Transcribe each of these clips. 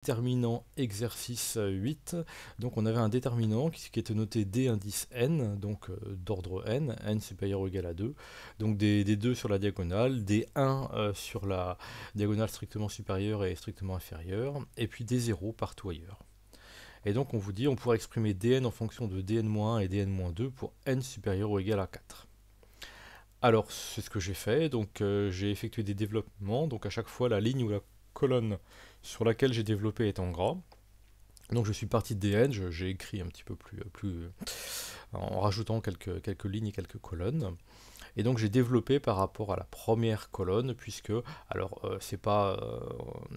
Déterminant exercice 8, donc on avait un déterminant qui était noté D indice n, donc d'ordre n supérieur ou égal à 2, donc des 2 sur la diagonale, des 1 sur la diagonale strictement supérieure et strictement inférieure, et puis des 0 partout ailleurs. Et donc on vous dit on pourra exprimer dn en fonction de dn-1 et dn-2 pour n supérieur ou égal à 4. Alors c'est ce que j'ai fait, donc j'ai effectué des développements, donc à chaque fois la ligne ou la colonne sur laquelle j'ai développé est en gras. Donc je suis parti de dn, j'ai écrit un petit peu plus en rajoutant quelques lignes et quelques colonnes. Et donc j'ai développé par rapport à la première colonne, puisque, alors c'est pas,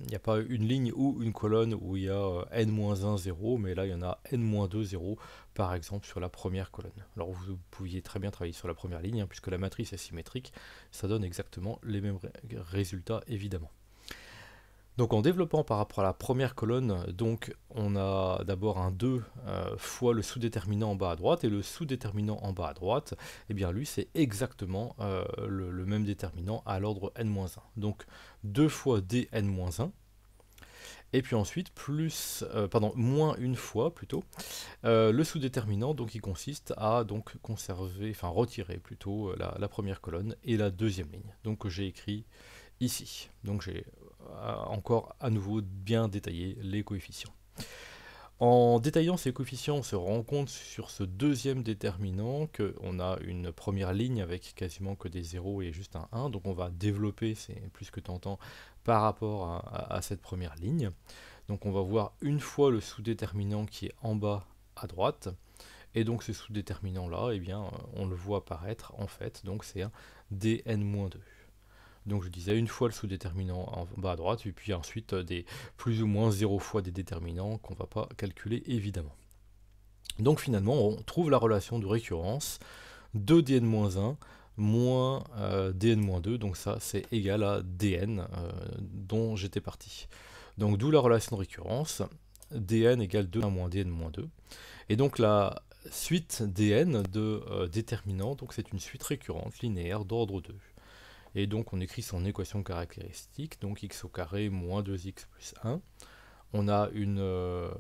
il n'y a pas une ligne ou une colonne où il y a n-1, 0, mais là il y en a n-2, 0, par exemple sur la première colonne. Alors vous pouviez très bien travailler sur la première ligne, hein, puisque la matrice est symétrique, ça donne exactement les mêmes résultats évidemment. Donc en développant par rapport à la première colonne, donc on a d'abord un 2 fois le sous-déterminant en bas à droite, et le sous-déterminant en bas à droite, eh bien lui c'est exactement le même déterminant à l'ordre n-1. Donc 2 fois dn-1, et puis ensuite moins une fois plutôt, le sous-déterminant donc qui consiste à donc conserver, enfin retirer plutôt la première colonne et la deuxième ligne. Donc j'ai écrit ici. Donc j'ai encore à nouveau bien détaillé les coefficients. En détaillant ces coefficients, on se rend compte sur ce deuxième déterminant qu'on a une première ligne avec quasiment que des 0 et juste un 1, donc on va développer, c'est plus que tentant, par rapport à cette première ligne. Donc on va voir une fois le sous-déterminant qui est en bas à droite, et donc ce sous-déterminant là, eh bien, on le voit apparaître en fait, donc c'est un dn-2. Donc je disais une fois le sous-déterminant en bas à droite, et puis ensuite des plus ou moins 0 fois des déterminants qu'on ne va pas calculer évidemment. Donc finalement on trouve la relation de récurrence de dn-1 moins dn-2, donc ça c'est égal à dn dont j'étais parti. Donc d'où la relation de récurrence, dn égale 2 moins dn-2, et donc la suite dn de déterminants, donc c'est une suite récurrente linéaire d'ordre 2. Et donc on écrit son équation caractéristique, donc x au carré moins 2x plus 1. On a une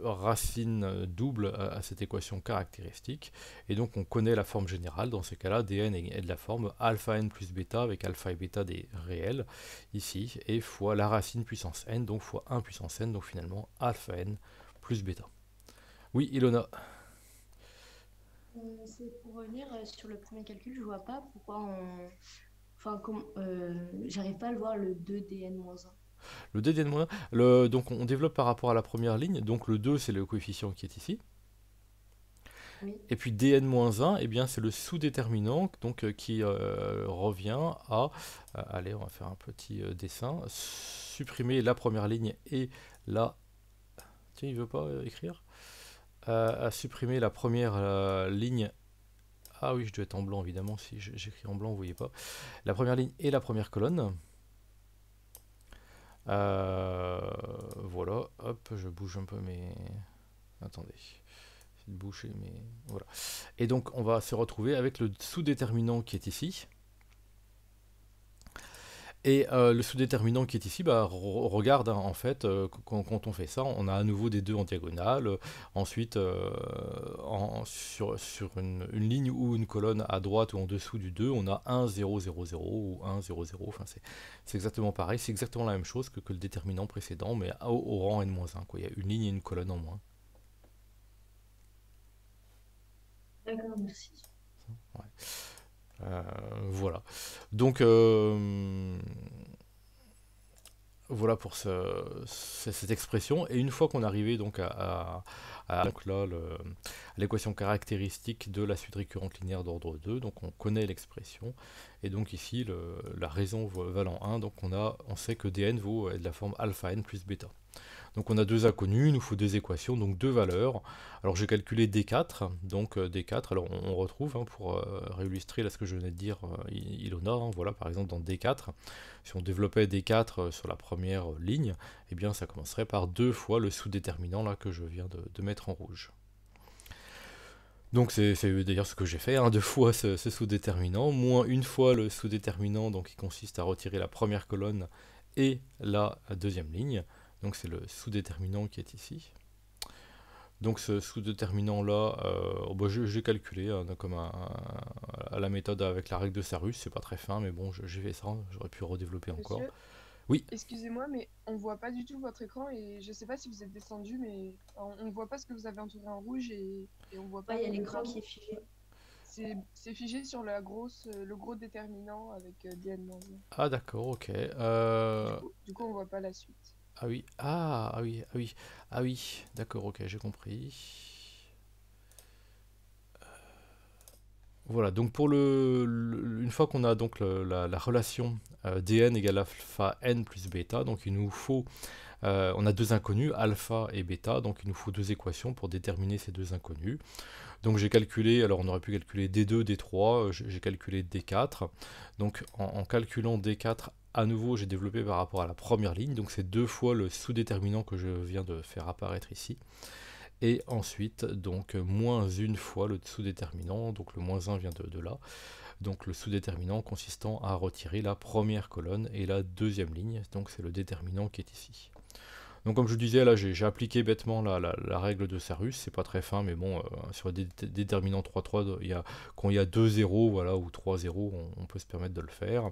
racine double à cette équation caractéristique, et donc on connaît la forme générale. Dans ces cas-là, dn est de la forme alpha n plus bêta, avec alpha et bêta des réels, ici, et fois la racine puissance n, donc fois 1 puissance n, donc finalement alpha n plus bêta. Oui, Ilona. C'est pour revenir sur le premier calcul, je vois pas pourquoi on. Enfin, j'arrive pas à le voir le 2dn-1. Le dn-1, donc on développe par rapport à la première ligne, donc le 2 c'est le coefficient qui est ici. Oui. Et puis dn-1, eh bien c'est le sous-déterminant donc, qui revient à, allez on va faire un petit dessin, supprimer la première ligne et la... Tiens, il veut pas écrire à supprimer la première ligne. Ah oui, je dois être en blanc évidemment, si j'écris en blanc vous voyez pas. La première ligne et la première colonne. Voilà, hop, je bouge un peu mais... Attendez, c'est de boucher mais... Voilà. Et donc on va se retrouver avec le sous-déterminant qui est ici. Et le sous-déterminant qui est ici, bah, regarde, hein, en fait, quand on fait ça, on a à nouveau des 2 en diagonale. Ensuite, sur une ligne ou une colonne à droite ou en dessous du 2, on a 1, 0, 0, 0 ou 1, 0, 0. Enfin, c'est exactement pareil, c'est exactement la même chose que le déterminant précédent, mais au rang n-1, quoi. Il y a une ligne et une colonne en moins. D'accord, merci. Ouais. Voilà. Donc, voilà pour cette expression. Et une fois qu'on est arrivé donc donc là, à l'équation caractéristique de la suite récurrente linéaire d'ordre 2, donc on connaît l'expression. Et donc ici, la raison valant 1, donc on sait que dn vaut de la forme alpha n plus bêta. Donc on a deux inconnus, il nous faut deux équations, donc deux valeurs. Alors j'ai calculé D4, donc D4, alors on retrouve, hein, pour réillustrer là ce que je venais de dire, Ilona, hein, voilà par exemple dans D4, si on développait D4 sur la première ligne, eh bien ça commencerait par 2 fois le sous-déterminant là que je viens de mettre en rouge. Donc c'est d'ailleurs ce que j'ai fait, hein, 2 fois ce sous-déterminant, moins une fois le sous-déterminant donc qui consiste à retirer la première colonne et la deuxième ligne. Donc c'est le sous-déterminant qui est ici. Donc ce sous-déterminant là, j'ai calculé comme à la méthode avec la règle de Sarus, c'est pas très fin, mais bon, j'ai fait ça, j'aurais pu redévelopper encore. Monsieur, Oui, excusez-moi, mais on voit pas du tout votre écran et je sais pas si vous êtes descendu, mais on voit pas ce que vous avez entouré en rouge et on voit pas Ouais, il y a le l'écran tableau. qui est figé. C'est figé sur le gros déterminant avec DN-1. ah d'accord, ok. Du coup, on voit pas la suite. Ah oui, ah oui, d'accord, ok, j'ai compris. Voilà, donc pour une fois qu'on a donc la relation dn égale alpha n plus bêta, donc il nous faut, on a deux inconnus, alpha et bêta, donc il nous faut deux équations pour déterminer ces deux inconnus. Donc j'ai calculé, alors on aurait pu calculer D2, D3, j'ai calculé D4. Donc en calculant D4, à nouveau j'ai développé par rapport à la première ligne, donc c'est deux fois le sous-déterminant que je viens de faire apparaître ici. Et ensuite, donc moins une fois le sous-déterminant, donc le moins 1 vient de là. Donc le sous-déterminant consistant à retirer la première colonne et la deuxième ligne, donc c'est le déterminant qui est ici. Donc comme je disais, là j'ai appliqué bêtement la règle de Sarus, c'est pas très fin, mais bon, sur des déterminants 3-3, quand il y a 2 zéros, voilà, ou 3 zéros, on peut se permettre de le faire.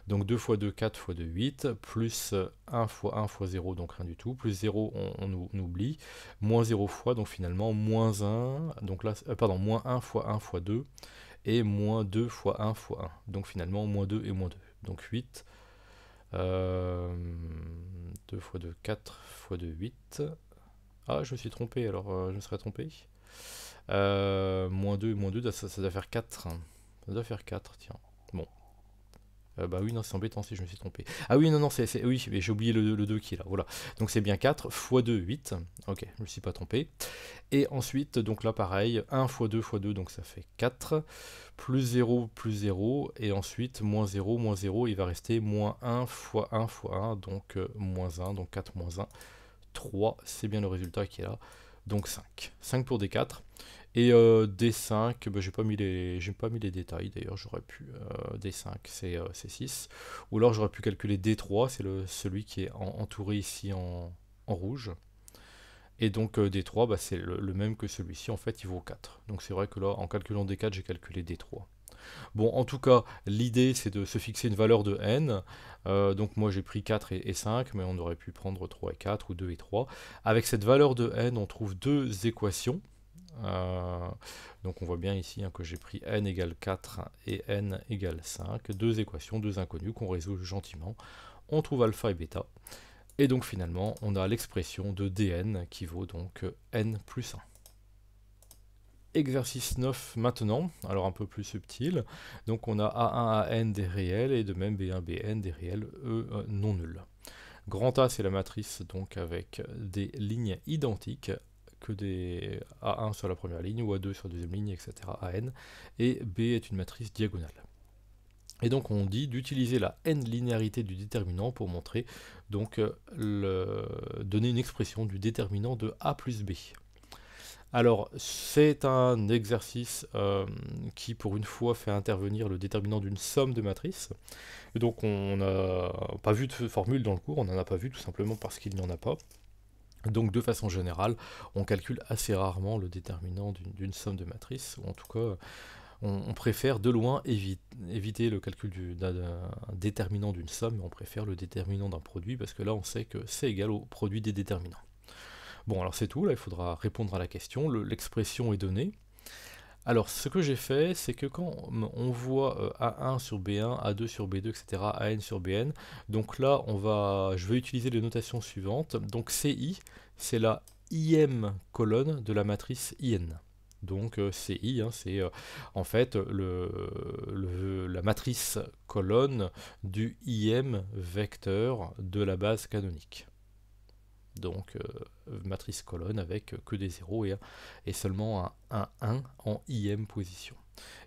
Donc 2 fois 2, 4 fois 2, 8, plus 1 fois 1 fois 0, donc rien du tout, plus 0, on oublie, moins 0 fois, donc finalement moins 1, donc là, pardon, moins 1 fois 1 fois 2, et moins 2 fois 1 fois 1, donc finalement moins 2 et moins 2, donc 8, 2 fois 2, 4 fois 2, 8. Ah, je me suis trompé, alors je me serais trompé. Moins 2 et moins 2, ça doit faire 4. Ça doit faire 4, tiens. Bon. Bah oui, non, c'est embêtant si je me suis trompé. Ah oui, non, non, oui, mais j'ai oublié le 2 qui est là. Voilà. Donc c'est bien 4 fois 2, 8. Ok, je me suis pas trompé. Et ensuite, donc là pareil, 1 fois 2 fois 2, donc ça fait 4. Plus 0, plus 0. Et ensuite, moins 0, il va rester moins 1 fois 1 fois 1, donc moins 1, donc 4 moins 1. 3, c'est bien le résultat qui est là. Donc 5. 5 pour D4. Et D5, bah, j'ai pas mis les détails d'ailleurs, j'aurais pu. D5, c'est 6. Ou alors j'aurais pu calculer D3, c'est celui qui est entouré ici en rouge. Et donc D3, bah, c'est le même que celui-ci, en fait il vaut 4. Donc c'est vrai que là, en calculant D4, j'ai calculé D3. Bon, en tout cas, l'idée c'est de se fixer une valeur de n. Donc moi j'ai pris 4 et 5, mais on aurait pu prendre 3 et 4 ou 2 et 3. Avec cette valeur de n, on trouve deux équations. Donc on voit bien ici que j'ai pris n égale 4 et n égale 5. Deux équations, deux inconnues qu'on résout gentiment. On trouve alpha et bêta. Et donc finalement, on a l'expression de dn qui vaut donc n plus 1. Exercice 9 maintenant, alors un peu plus subtil. Donc on a A1, AN des réels et de même B1, BN des réels non nuls. Grand A c'est la matrice donc avec des lignes identiques que des A1 sur la première ligne ou A2 sur la deuxième ligne, etc. AN. Et B est une matrice diagonale. Et donc on dit d'utiliser la n-linéarité du déterminant pour montrer, donc donner une expression du déterminant de A plus B. Alors c'est un exercice qui pour une fois fait intervenir le déterminant d'une somme de matrices. Et donc on n'a pas vu de formule dans le cours, on n'en a pas vu tout simplement parce qu'il n'y en a pas. Donc de façon générale, on calcule assez rarement le déterminant d'une somme de matrices, ou en tout cas on préfère de loin éviter le calcul d'un déterminant d'une somme, mais on préfère le déterminant d'un produit, parce que là on sait que c'est égal au produit des déterminants. Bon, alors c'est tout, là il faudra répondre à la question, l'expression est donnée. Alors ce que j'ai fait, c'est que quand on voit A1 sur B1, A2 sur B2, etc., AN sur BN, donc là je vais utiliser les notations suivantes. Donc CI, c'est la IM colonne de la matrice IN. Donc CI, c'est en fait la matrice colonne du IM vecteur de la base canonique. Donc matrice colonne avec que des zéros et seulement un 1 en IM position.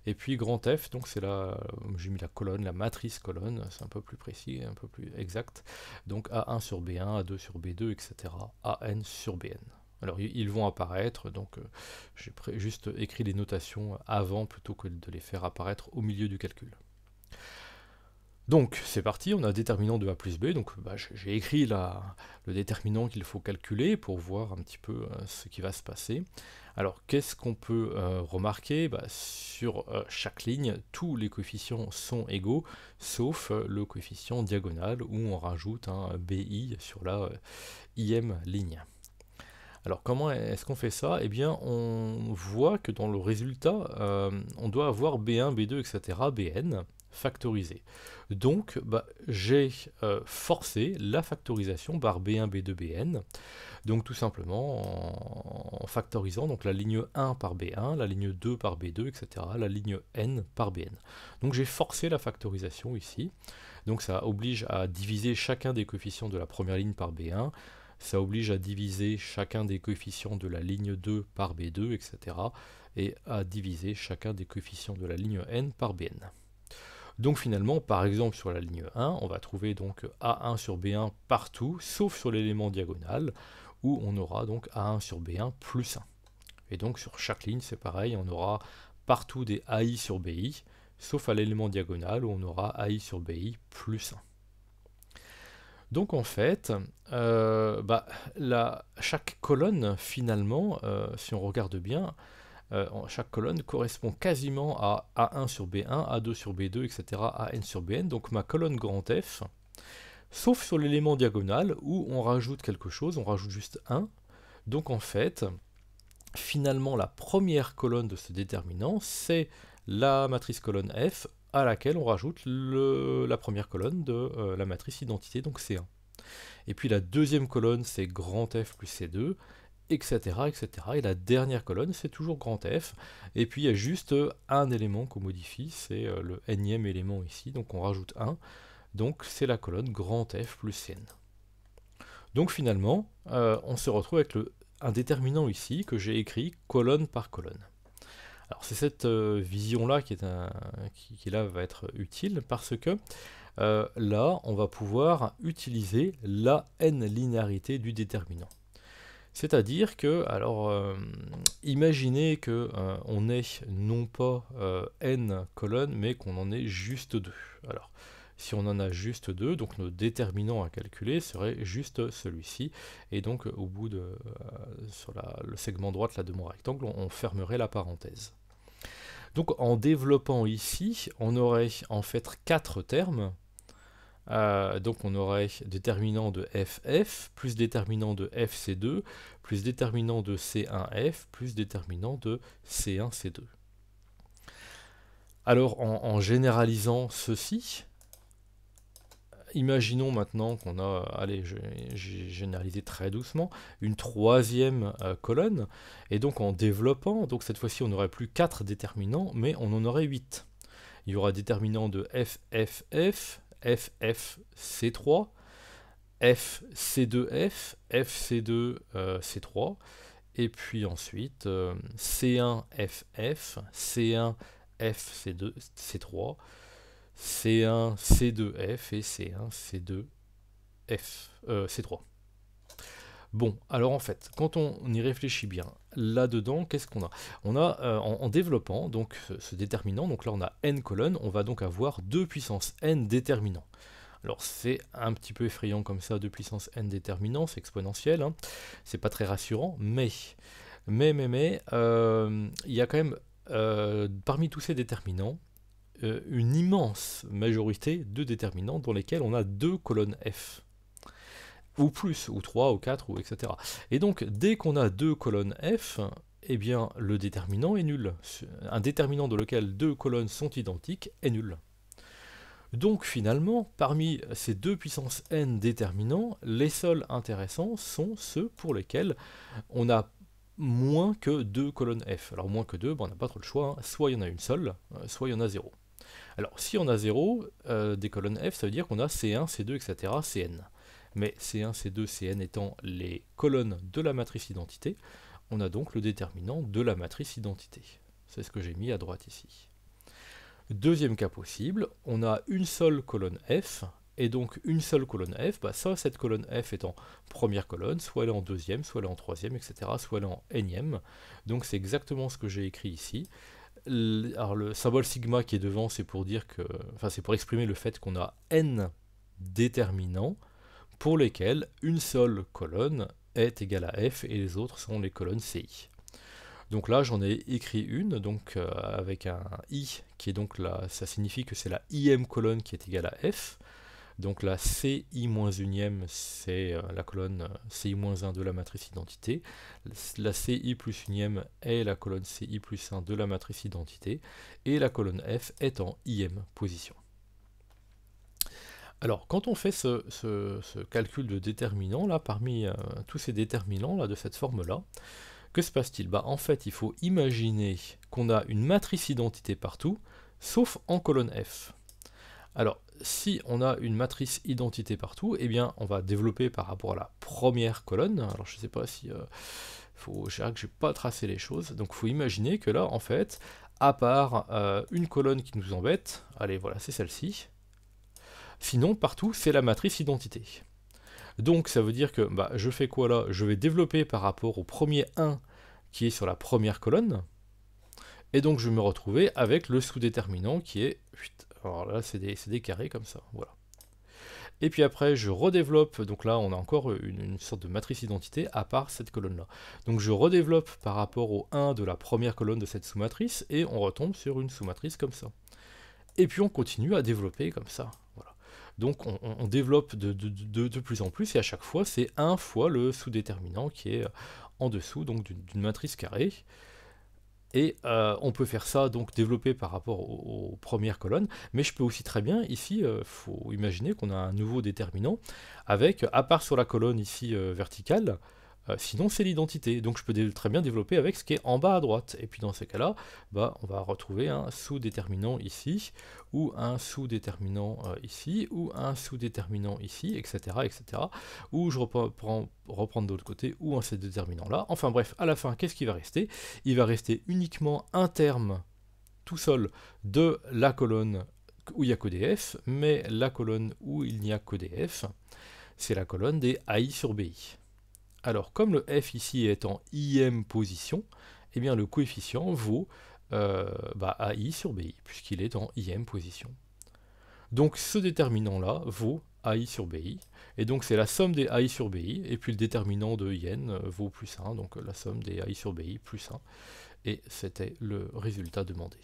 Et puis grand F, donc c'est là, j'ai mis la colonne, la matrice colonne, c'est un peu plus précis, un peu plus exact. Donc A1 sur B1, A2 sur B2, etc. AN sur BN. Alors ils vont apparaître, donc j'ai juste écrit les notations avant plutôt que de les faire apparaître au milieu du calcul. Donc c'est parti, on a déterminant de A plus B, donc bah, j'ai écrit le déterminant qu'il faut calculer pour voir un petit peu ce qui va se passer. Alors qu'est-ce qu'on peut remarquer? Bah, sur chaque ligne, tous les coefficients sont égaux, sauf le coefficient diagonal où on rajoute un BI sur la IM ligne. Alors comment est-ce qu'on fait ça? Eh bien on voit que dans le résultat, on doit avoir B1, B2, etc., Bn factorisé. Donc bah, j'ai forcé la factorisation par B1, B2, Bn. Donc tout simplement en factorisant donc la ligne 1 par B1, la ligne 2 par B2, etc., la ligne n par Bn. Donc j'ai forcé la factorisation ici. Donc ça oblige à diviser chacun des coefficients de la première ligne par B1, ça oblige à diviser chacun des coefficients de la ligne 2 par B2, etc. et à diviser chacun des coefficients de la ligne n par Bn. Donc finalement, par exemple sur la ligne 1, on va trouver donc A1 sur B1 partout, sauf sur l'élément diagonal, où on aura donc A1 sur B1 plus 1. Et donc sur chaque ligne, c'est pareil, on aura partout des AI sur BI, sauf à l'élément diagonal, où on aura AI sur BI plus 1. Donc en fait, chaque colonne, finalement, si on regarde bien, chaque colonne correspond quasiment à A1 sur B1, A2 sur B2, etc., AN sur Bn, donc ma colonne grand F, sauf sur l'élément diagonal où on rajoute quelque chose, on rajoute juste 1. Donc en fait, finalement, la première colonne de ce déterminant, c'est la matrice colonne F à laquelle on rajoute la première colonne de la matrice identité, donc C1. Et puis la deuxième colonne, c'est grand F plus C2, etc., etc. Et la dernière colonne, c'est toujours grand F. Et puis il y a juste un élément qu'on modifie, c'est le nème élément ici, donc on rajoute 1. Donc c'est la colonne grand F plus Cn. Donc finalement, on se retrouve avec un déterminant ici que j'ai écrit colonne par colonne. Alors c'est cette vision-là qui là va être utile parce que là, on va pouvoir utiliser la n-linéarité du déterminant. C'est-à-dire que, alors, imaginez que on ait non pas n colonnes, mais qu'on en ait juste 2. Alors, si on en a juste 2, donc notre déterminant à calculer serait juste celui-ci, et donc au bout sur le segment droite là, de mon rectangle, on fermerait la parenthèse. Donc en développant ici, on aurait en fait 4 termes. Donc on aurait déterminant de FF, plus déterminant de FC2, plus déterminant de C1F, plus déterminant de C1C2. Alors en généralisant ceci, imaginons maintenant qu'on a, allez, j'ai généralisé très doucement, une troisième colonne, et donc en développant, donc cette fois-ci on n'aurait plus 4 déterminants, mais on en aurait 8. Il y aura déterminant de FFF, FFC3, FC2F, FC2C3, et puis ensuite C1FF, C1FC2C3, C1C2F et C1C2C3. Bon, alors en fait, quand on y réfléchit bien, là-dedans, qu'est-ce qu'on a? On a, en développant donc ce déterminant, donc là on a n colonnes, on va donc avoir 2 puissance n déterminants. Alors c'est un petit peu effrayant comme ça, 2 puissance n déterminants, c'est exponentiel, hein. C'est pas très rassurant, mais il y a quand même, parmi tous ces déterminants, une immense majorité de déterminants dans lesquels on a 2 colonnes f. Ou plus, ou 3, ou 4, ou etc. Et donc, dès qu'on a 2 colonnes f, eh bien, le déterminant est nul. Un déterminant dans lequel 2 colonnes sont identiques est nul. Donc, finalement, parmi ces 2 puissance n déterminants, les seuls intéressants sont ceux pour lesquels on a moins que 2 colonnes f. Alors, moins que 2, on n'a pas trop le choix, hein. Soit il y en a une seule, soit il y en a 0. Alors, si on a 0, des colonnes f, ça veut dire qu'on a C1, C2, etc., Cn. Mais C1, C2, Cn étant les colonnes de la matrice identité, on a donc le déterminant de la matrice identité. C'est ce que j'ai mis à droite ici. Deuxième cas possible, on a une seule colonne F, et donc une seule colonne F, soit cette colonne F est en première colonne, soit elle est en deuxième, soit elle est en troisième, etc., soit elle est en nème. Donc c'est exactement ce que j'ai écrit ici. Alors le symbole sigma qui est devant, c'est pour dire que, enfin c'est pour exprimer le fait qu'on a n déterminants pour lesquels une seule colonne est égale à f et les autres sont les colonnes CI. Donc là j'en ai écrit une, donc avec un i qui est donc là, ça signifie que c'est la ième colonne qui est égale à f. Donc la CI-1e, c'est la colonne CI-1 de la matrice identité. La CI plus 1e est la colonne CI plus 1 de la matrice identité. Et la colonne F est en IM position. Alors, quand on fait ce calcul de déterminants, là, parmi tous ces déterminants là, de cette forme-là, que se passe-t-il? En fait, il faut imaginer qu'on a une matrice identité partout, sauf en colonne F. Alors, si on a une matrice identité partout, eh bien, on va développer par rapport à la première colonne. Alors, je ne sais pas si... je n'ai pas tracé les choses. Donc, il faut imaginer que là, en fait, à part une colonne qui nous embête, allez, voilà, c'est celle-ci. Sinon, partout, c'est la matrice identité. Donc, ça veut dire que je fais quoi là? Je vais développer par rapport au premier 1 qui est sur la première colonne. Et donc, je vais me retrouver avec le sous-déterminant qui est... Alors là, c'est des carrés comme ça, voilà. Et puis après, je redéveloppe, donc là, on a encore une sorte de matrice identité à part cette colonne-là. Donc je redéveloppe par rapport au 1 de la première colonne de cette sous-matrice, et on retombe sur une sous-matrice comme ça. Et puis on continue à développer comme ça, voilà. Donc on développe de plus en plus, et à chaque fois, c'est 1 fois le sous-déterminant qui est en dessous, donc d'une matrice carrée. Et on peut faire ça, donc développer par rapport aux premières colonnes, mais je peux aussi très bien, ici, faut imaginer qu'on a un nouveau déterminant, avec, à part sur la colonne ici verticale, sinon c'est l'identité, donc je peux très bien développer avec ce qui est en bas à droite, et puis dans ces cas-là, on va retrouver un sous-déterminant ici, ou un sous-déterminant ici, ou un sous-déterminant ici, etc., etc., ou je reprends de l'autre côté, ou un ces déterminant-là. Enfin bref, à la fin, qu'est-ce qui va rester? Il va rester uniquement un terme tout seul de la colonne où il n'y a que des f, mais la colonne où il n'y a que des f, c'est la colonne des AI sur BI. Alors, comme le f ici est en IM position, eh bien le coefficient vaut AI sur BI, puisqu'il est en IM position. Donc ce déterminant-là vaut AI sur BI, et donc c'est la somme des AI sur BI, et puis le déterminant de IN vaut plus 1, donc la somme des AI sur BI plus 1, et c'était le résultat demandé.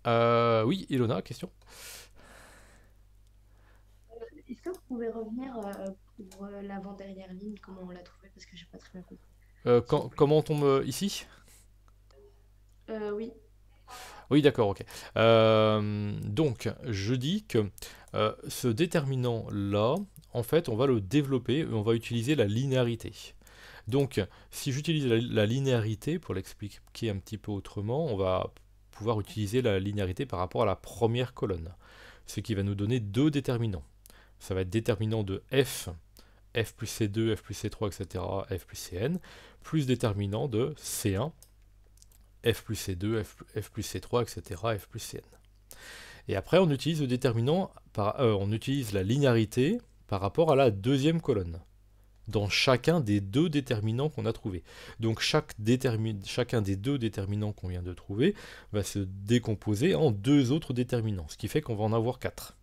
Oui, Ilona, question? Est-ce que vous pouvez revenir pour l'avant-dernière ligne, comment on l'a trouvé, parce que j'ai pas très bien compris, s'il vous plaît. Comment on tombe ici? Oui. Oui, d'accord, ok. Donc, je dis que ce déterminant-là, en fait, on va le développer et on va utiliser la linéarité. Donc, si j'utilise la linéarité, pour l'expliquer un petit peu autrement, on va pouvoir utiliser la linéarité par rapport à la première colonne, ce qui va nous donner deux déterminants. Ça va être déterminant de f, f plus c2, f plus c3, etc., f plus cn, plus déterminant de c1, f plus c2, f plus c3, etc., f plus cn. Et après, on utilise le déterminant, on utilise la linéarité par rapport à la deuxième colonne, dans chacun des deux déterminants qu'on a trouvés. Donc chacun des deux déterminants qu'on vient de trouver va se décomposer en deux autres déterminants, ce qui fait qu'on va en avoir 4.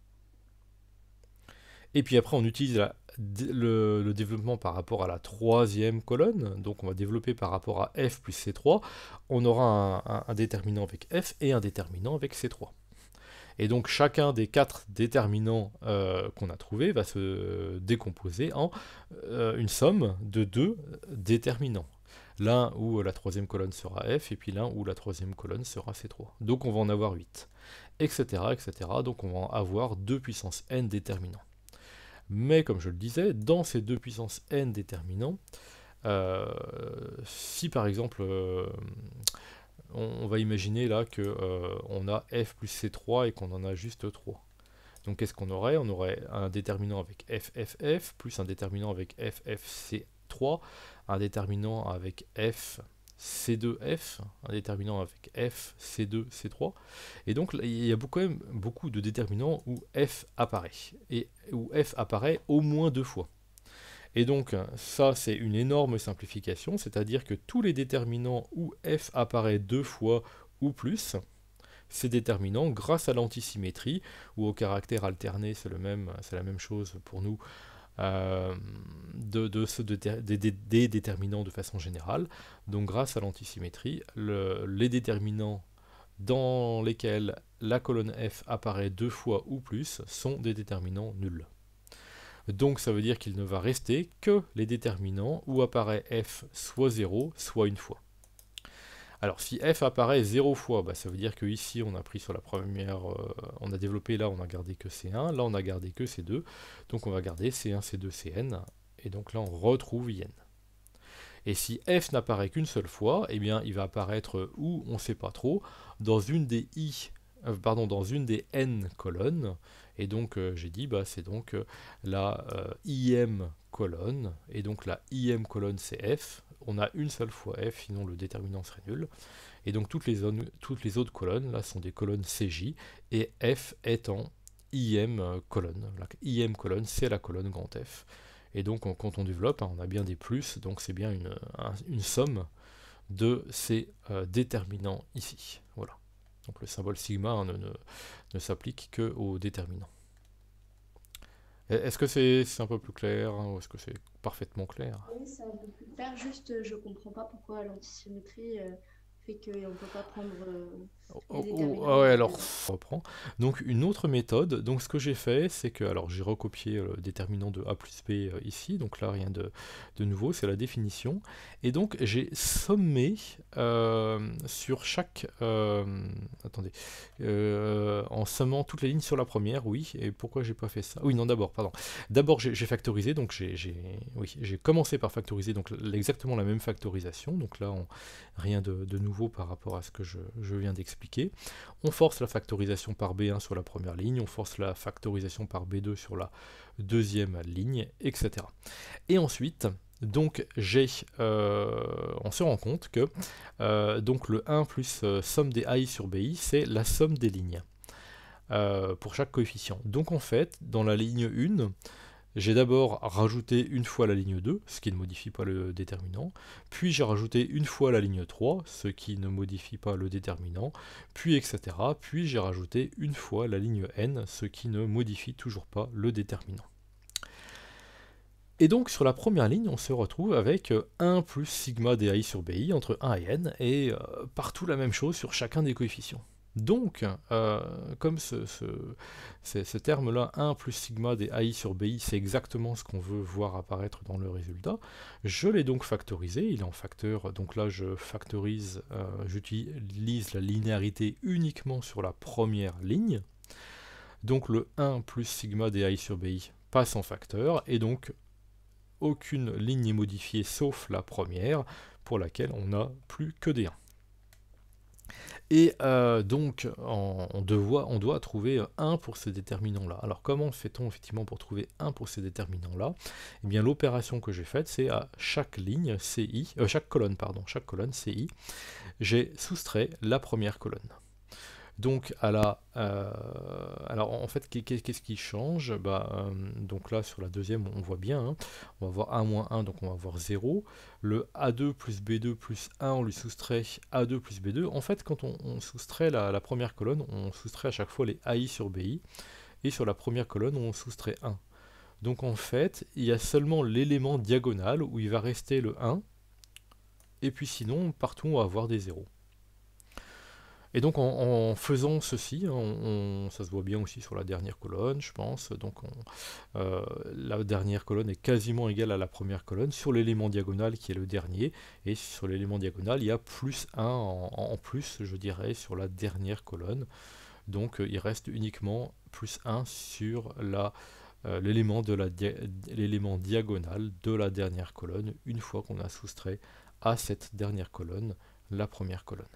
Et puis après, on utilise le développement par rapport à la troisième colonne. Donc on va développer par rapport à f plus c3. On aura un déterminant avec f et un déterminant avec c3. Et donc chacun des 4 déterminants qu'on a trouvés va se décomposer en une somme de 2 déterminants. L'un où la troisième colonne sera f, et puis l'un où la troisième colonne sera c3. Donc on va en avoir 8, etc., etc. Donc on va avoir 2 puissance n déterminants. Mais comme je le disais, dans ces 2 puissance n déterminants, si par exemple on va imaginer là que on a f plus c3 et qu'on en a juste 3. Donc qu'est-ce qu'on aurait? On aurait un déterminant avec f, plus un déterminant avec f, c3, un déterminant avec f, c2f, un déterminant avec f, c2, c3. Et donc il y a quand même beaucoup de déterminants où f apparaît, et où f apparaît au moins 2 fois. Et donc ça c'est une énorme simplification, c'est-à-dire que tous les déterminants où f apparaît 2 fois ou plus, ces déterminants, grâce à l'antisymétrie, ou au caractère alterné, c'est la même chose pour nous, euh, des déterminants de façon générale. Donc grâce à l'antisymétrie, les déterminants dans lesquels la colonne f apparaît 2 fois ou plus sont des déterminants nuls. Donc ça veut dire qu'il ne va rester que les déterminants où apparaît f soit 0, soit une fois. Alors si f apparaît 0 fois, bah, ça veut dire que ici on a pris sur la première, on a développé, là on a gardé que C1, là on a gardé que C2, donc on va garder C1, C2, Cn, et donc là on retrouve In. Et si f n'apparaît qu'une seule fois, eh bien il va apparaître où on ne sait pas trop, dans une des dans une des n colonnes, et donc j'ai dit bah, c'est donc la im colonne, et donc la im colonne c'est f, on a une seule fois f, sinon le déterminant serait nul, et donc toutes les autres colonnes là sont des colonnes CJ, et f est en im colonne, la im colonne c'est la colonne grand F. Et donc quand on développe, on a bien des plus, donc c'est bien une somme de ces déterminants ici. Voilà. Donc le symbole sigma ne s'applique que aux déterminants. Est-ce que c'est un peu plus clair, ou est-ce que c'est parfaitement clair? Oui, c'est un peu plus clair, juste je comprends pas pourquoi l'antisymétrie fait qu'on ne peut pas prendre les déterminants. Ouais, alors on reprend. Donc une autre méthode, donc ce que j'ai fait, c'est que, alors j'ai recopié le déterminant de a plus b ici, donc là rien de nouveau, c'est la définition, et donc j'ai sommé sur chaque, attendez, en sommant toutes les lignes sur la première, oui, et pourquoi j'ai pas fait ça? Oui, non, d'abord j'ai factorisé, donc j'ai commencé par factoriser, donc exactement la même factorisation, donc là rien de nouveau par rapport à ce que je viens d'expliquer. On force la factorisation par B1 sur la première ligne, on force la factorisation par B2 sur la deuxième ligne, etc. Et ensuite, donc on se rend compte que donc le 1 plus somme des AI sur BI, c'est la somme des lignes pour chaque coefficient. Donc en fait, dans la ligne 1, j'ai d'abord rajouté une fois la ligne 2, ce qui ne modifie pas le déterminant, puis j'ai rajouté une fois la ligne 3, ce qui ne modifie pas le déterminant, puis etc. Puis j'ai rajouté une fois la ligne n, ce qui ne modifie toujours pas le déterminant. Et donc sur la première ligne, on se retrouve avec 1 plus sigma di sur bi entre 1 et n, et partout la même chose sur chacun des coefficients. Donc, comme ce terme-là, 1 plus sigma des AI sur BI, c'est exactement ce qu'on veut voir apparaître dans le résultat, je l'ai donc factorisé, il est en facteur, donc là je factorise, j'utilise la linéarité uniquement sur la première ligne, donc le 1 plus sigma des AI sur BI passe en facteur, et donc aucune ligne n'est modifiée sauf la première, pour laquelle on n'a plus que des 1. Et donc, on doit trouver 1 pour ces déterminants-là. Alors, comment fait-on effectivement pour trouver 1 pour ces déterminants-là? Eh bien, l'opération que j'ai faite, c'est à chaque ligne CI, chaque colonne CI, j'ai soustrait la première colonne. Donc, alors en fait, qu'est-ce qui change? Donc là, sur la deuxième, on voit bien, hein, on va avoir 1 moins 1, donc on va avoir 0. Le A2 plus B2 plus 1, on lui soustrait A2 plus B2. En fait, quand on soustrait la première colonne, on soustrait à chaque fois les AI sur BI, et sur la première colonne, on soustrait 1. Donc en fait, il y a seulement l'élément diagonal où il va rester le 1, et puis sinon, partout, on va avoir des 0. Et donc en faisant ceci, ça se voit bien aussi sur la dernière colonne, je pense, donc la dernière colonne est quasiment égale à la première colonne sur l'élément diagonal qui est le dernier, et sur l'élément diagonal il y a plus 1 en plus, je dirais, sur la dernière colonne, donc il reste uniquement plus 1 sur l'élément diagonal de la dernière colonne, une fois qu'on a soustrait à cette dernière colonne la première colonne.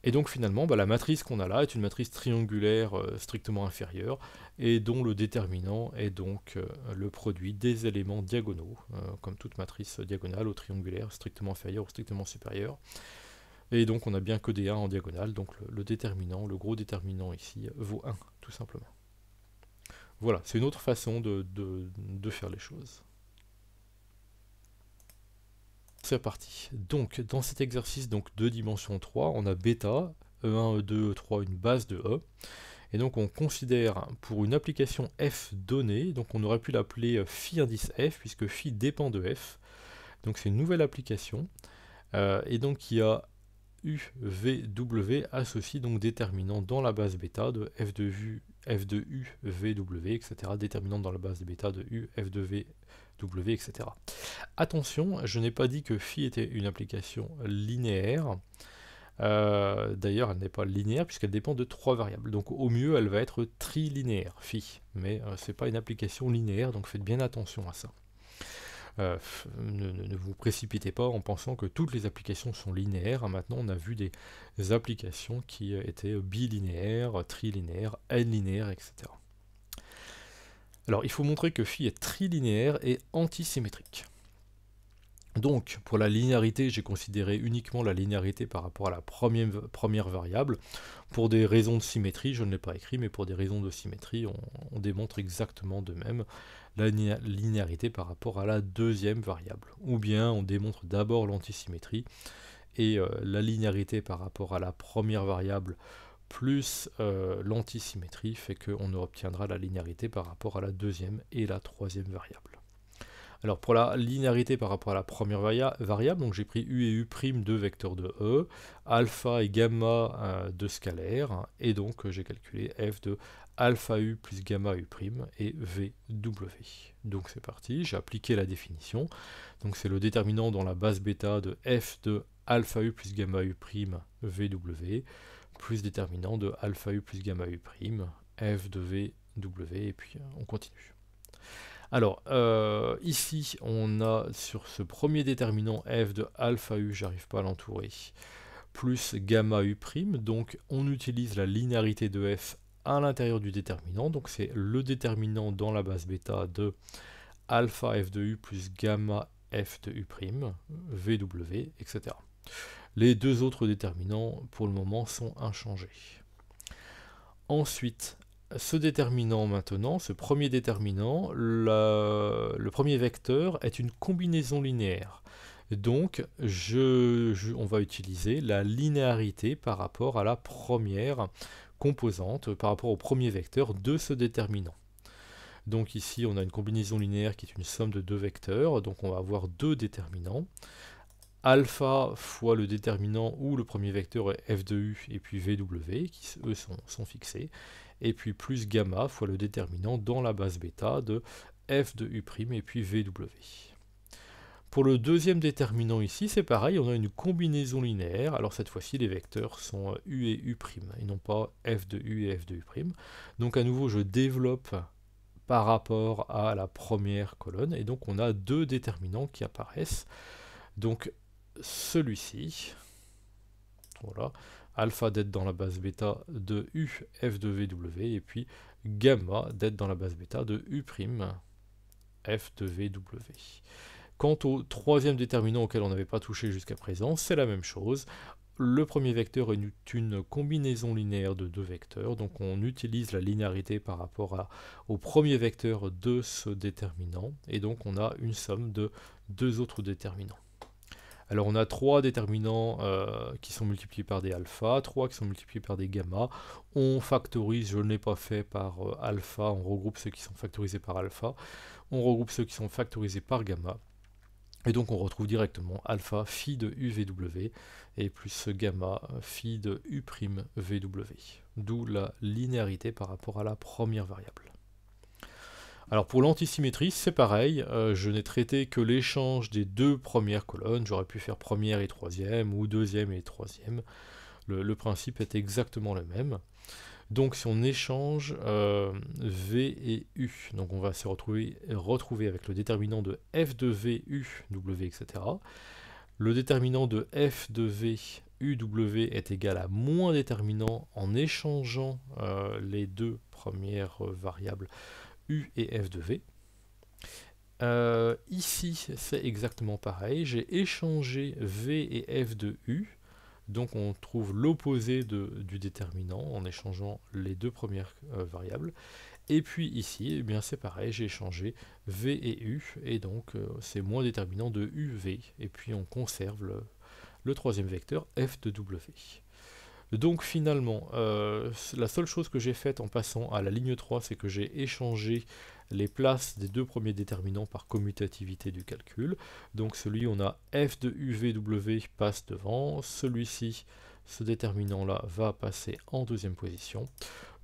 Et donc finalement, la matrice qu'on a là est une matrice triangulaire strictement inférieure, et dont le déterminant est donc le produit des éléments diagonaux, comme toute matrice diagonale ou triangulaire strictement inférieure ou strictement supérieure. Et donc on a bien que des 1 en diagonale, donc le déterminant, le gros déterminant ici, vaut 1, tout simplement. Voilà, c'est une autre façon de faire les choses. C'est parti. Donc, dans cet exercice de dimension 3, on a bêta, E1, E2, E3, une base de E. Et donc, on considère pour une application f donnée, donc on aurait pu l'appeler phi indice f, puisque phi dépend de f. Donc, c'est une nouvelle application. Et donc, il y a U, V, W associe donc déterminant dans la base bêta de f de U, V, W, etc. Déterminant dans la base bêta de U, F de V, W, etc. Attention, je n'ai pas dit que phi était une application linéaire. D'ailleurs, elle n'est pas linéaire puisqu'elle dépend de 3 variables. Donc au mieux, elle va être trilinéaire, phi. Mais ce n'est pas une application linéaire, donc faites bien attention à ça. Ne vous précipitez pas en pensant que toutes les applications sont linéaires. Maintenant, on a vu des applications qui étaient bilinéaires, trilinéaires, n-linéaires, etc. Alors, il faut montrer que phi est trilinéaire et antisymétrique. Donc, pour la linéarité, j'ai considéré uniquement la linéarité par rapport à la première variable. Pour des raisons de symétrie, je ne l'ai pas écrit, mais pour des raisons de symétrie, on démontre exactement de même la linéarité par rapport à la deuxième variable. Ou bien, on démontre d'abord l'antisymétrie, et la linéarité par rapport à la première variable plus l'antisymétrie fait qu'on obtiendra la linéarité par rapport à la deuxième et la troisième variable. Alors pour la linéarité par rapport à la première variable, donc j'ai pris U et U', deux vecteurs de E, alpha et gamma de scalaires, et donc j'ai calculé f de alpha U plus gamma U' et VW. Donc c'est parti, j'ai appliqué la définition. Donc c'est le déterminant dans la base bêta de f de alpha U plus gamma U' VW, plus déterminant de alpha U plus gamma U', f de VW, et puis on continue. Alors, ici, on a sur ce premier déterminant f de alpha u, j'arrive pas à l'entourer, plus gamma u', donc on utilise la linéarité de f à l'intérieur du déterminant, donc c'est le déterminant dans la base bêta de alpha f de u plus gamma f de u', vw, etc. Les deux autres déterminants, pour le moment, sont inchangés. Ensuite, ce déterminant maintenant, ce premier déterminant, le premier vecteur est une combinaison linéaire. Donc, on va utiliser la linéarité par rapport à la première composante, par rapport au premier vecteur de ce déterminant. Donc ici, on a une combinaison linéaire qui est une somme de deux vecteurs, donc on va avoir deux déterminants. Alpha fois le déterminant où le premier vecteur est f de u et puis vw, qui eux sont fixés, et puis plus gamma fois le déterminant dans la base bêta de f de u' et puis vw. Pour le deuxième déterminant ici, c'est pareil, on a une combinaison linéaire, alors cette fois-ci les vecteurs sont u et u', et non pas f de u et f de u'. Donc à nouveau je développe par rapport à la première colonne, et donc on a deux déterminants qui apparaissent. Donc celui-ci, voilà, alpha d'être dans la base bêta de u f de vw, et puis gamma d'être dans la base bêta de u' f de vw. Quant au troisième déterminant auquel on n'avait pas touché jusqu'à présent, c'est la même chose. Le premier vecteur est une combinaison linéaire de deux vecteurs, donc on utilise la linéarité par rapport au premier vecteur de ce déterminant, et donc on a une somme de deux autres déterminants. Alors on a trois déterminants qui sont multipliés par des alpha, trois qui sont multipliés par des gamma. On factorise, je ne l'ai pas fait par alpha, on regroupe ceux qui sont factorisés par alpha, on regroupe ceux qui sont factorisés par gamma. Et donc on retrouve directement alpha phi de UVW et plus gamma phi de U'VW. D'où la linéarité par rapport à la première variable. Alors pour l'antisymétrie, c'est pareil, je n'ai traité que l'échange des deux premières colonnes, j'aurais pu faire première et troisième, ou deuxième et troisième, le principe est exactement le même. Donc si on échange V et U, donc on va se retrouver avec le déterminant de f de V, U, W, etc. Le déterminant de f de V, U, W est égal à moins déterminant en échangeant les deux premières variables U et f de V. Ici, c'est exactement pareil. J'ai échangé V et f de U. Donc on trouve l'opposé du déterminant en échangeant les deux premières variables. Et puis ici, eh bien c'est pareil, j'ai échangé V et U, et donc c'est moins déterminant de UV, et puis on conserve le troisième vecteur F de W. Donc finalement, la seule chose que j'ai faite en passant à la ligne 3, c'est que j'ai échangé les places des deux premiers déterminants par commutativité du calcul. Donc celui où on a F de UVW passe devant, celui-ci, ce déterminant-là, va passer en deuxième position,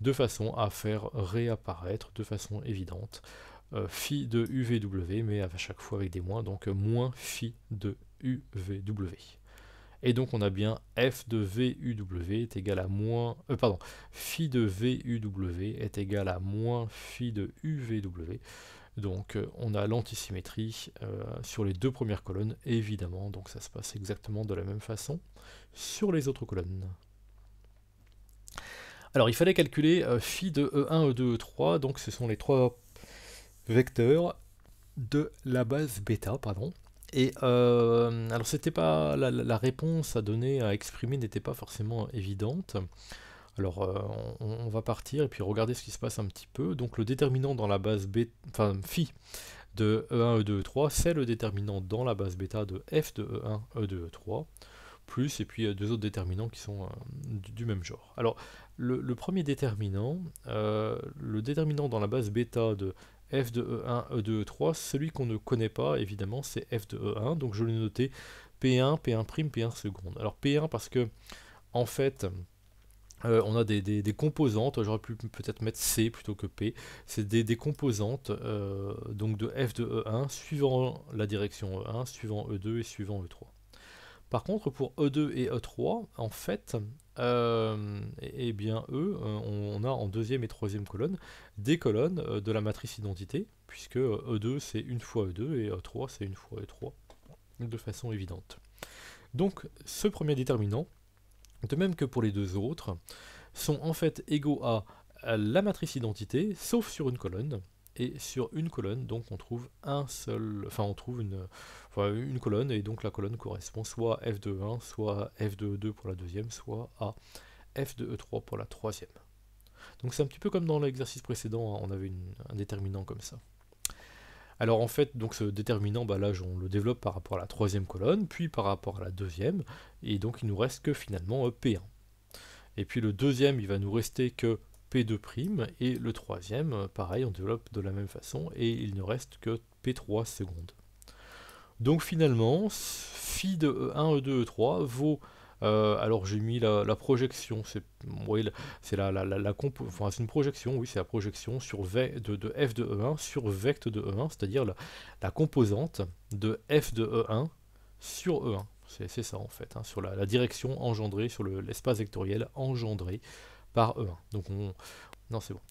de façon à faire réapparaître de façon évidente phi de UVW, mais à chaque fois avec des moins, donc moins phi de UVW. Et donc on a bien f de VUW est égal à moins... pardon, phi de VUW est égal à moins phi de UVW. Donc on a l'antisymétrie sur les deux premières colonnes, évidemment, donc ça se passe exactement de la même façon sur les autres colonnes. Alors il fallait calculer phi de E1, E2, E3, donc ce sont les trois vecteurs de la base bêta, pardon. Et alors c'était pas la réponse à donner, à exprimer n'était pas forcément évidente. Alors on va partir et puis regarder ce qui se passe un petit peu. Donc le déterminant dans la base bêta, enfin phi de E1, E2, E3, c'est le déterminant dans la base bêta de f de E1, E2, E3, plus et puis deux autres déterminants qui sont du même genre. Alors le premier déterminant, le déterminant dans la base bêta de f de E1, E2, E3, celui qu'on ne connaît pas, évidemment, c'est f de E1, donc je l'ai noté P1, P1', P1 seconde. Alors P1 parce que, en fait, on a des composantes, j'aurais pu peut-être mettre C plutôt que P, c'est des composantes donc de f de E1, suivant la direction E1, suivant E2 et suivant E3. Par contre, pour E2 et E3, en fait, eh bien on a en deuxième et troisième colonne des colonnes de la matrice identité, puisque E2 c'est une fois E2 et E3 c'est une fois E3, de façon évidente. Donc ce premier déterminant, de même que pour les deux autres, sont en fait égaux à la matrice identité, sauf sur une colonne. Et sur une colonne, donc on trouve un seul, enfin on trouve une colonne, et donc la colonne correspond soit f de 1, soit f de 2 pour la deuxième, soit à f de E3 pour la troisième. Donc c'est un petit peu comme dans l'exercice précédent, hein, on avait un déterminant comme ça. Alors en fait, donc ce déterminant, bah là on le développe par rapport à la troisième colonne, puis par rapport à la deuxième, et donc il nous reste que finalement P1. Et puis le deuxième, il va nous rester que P2', et le troisième, pareil, on développe de la même façon, et il ne reste que P3 secondes. Donc finalement, phi de E1, E2, E3 vaut... alors j'ai mis la projection, c'est une projection, oui, c'est la projection sur de f de E1 sur vecte de E1, c'est-à-dire la composante de f de E1 sur E1. C'est ça en fait, hein, sur la direction engendrée, sur l'espace vectoriel engendré par E1. Donc non, c'est bon.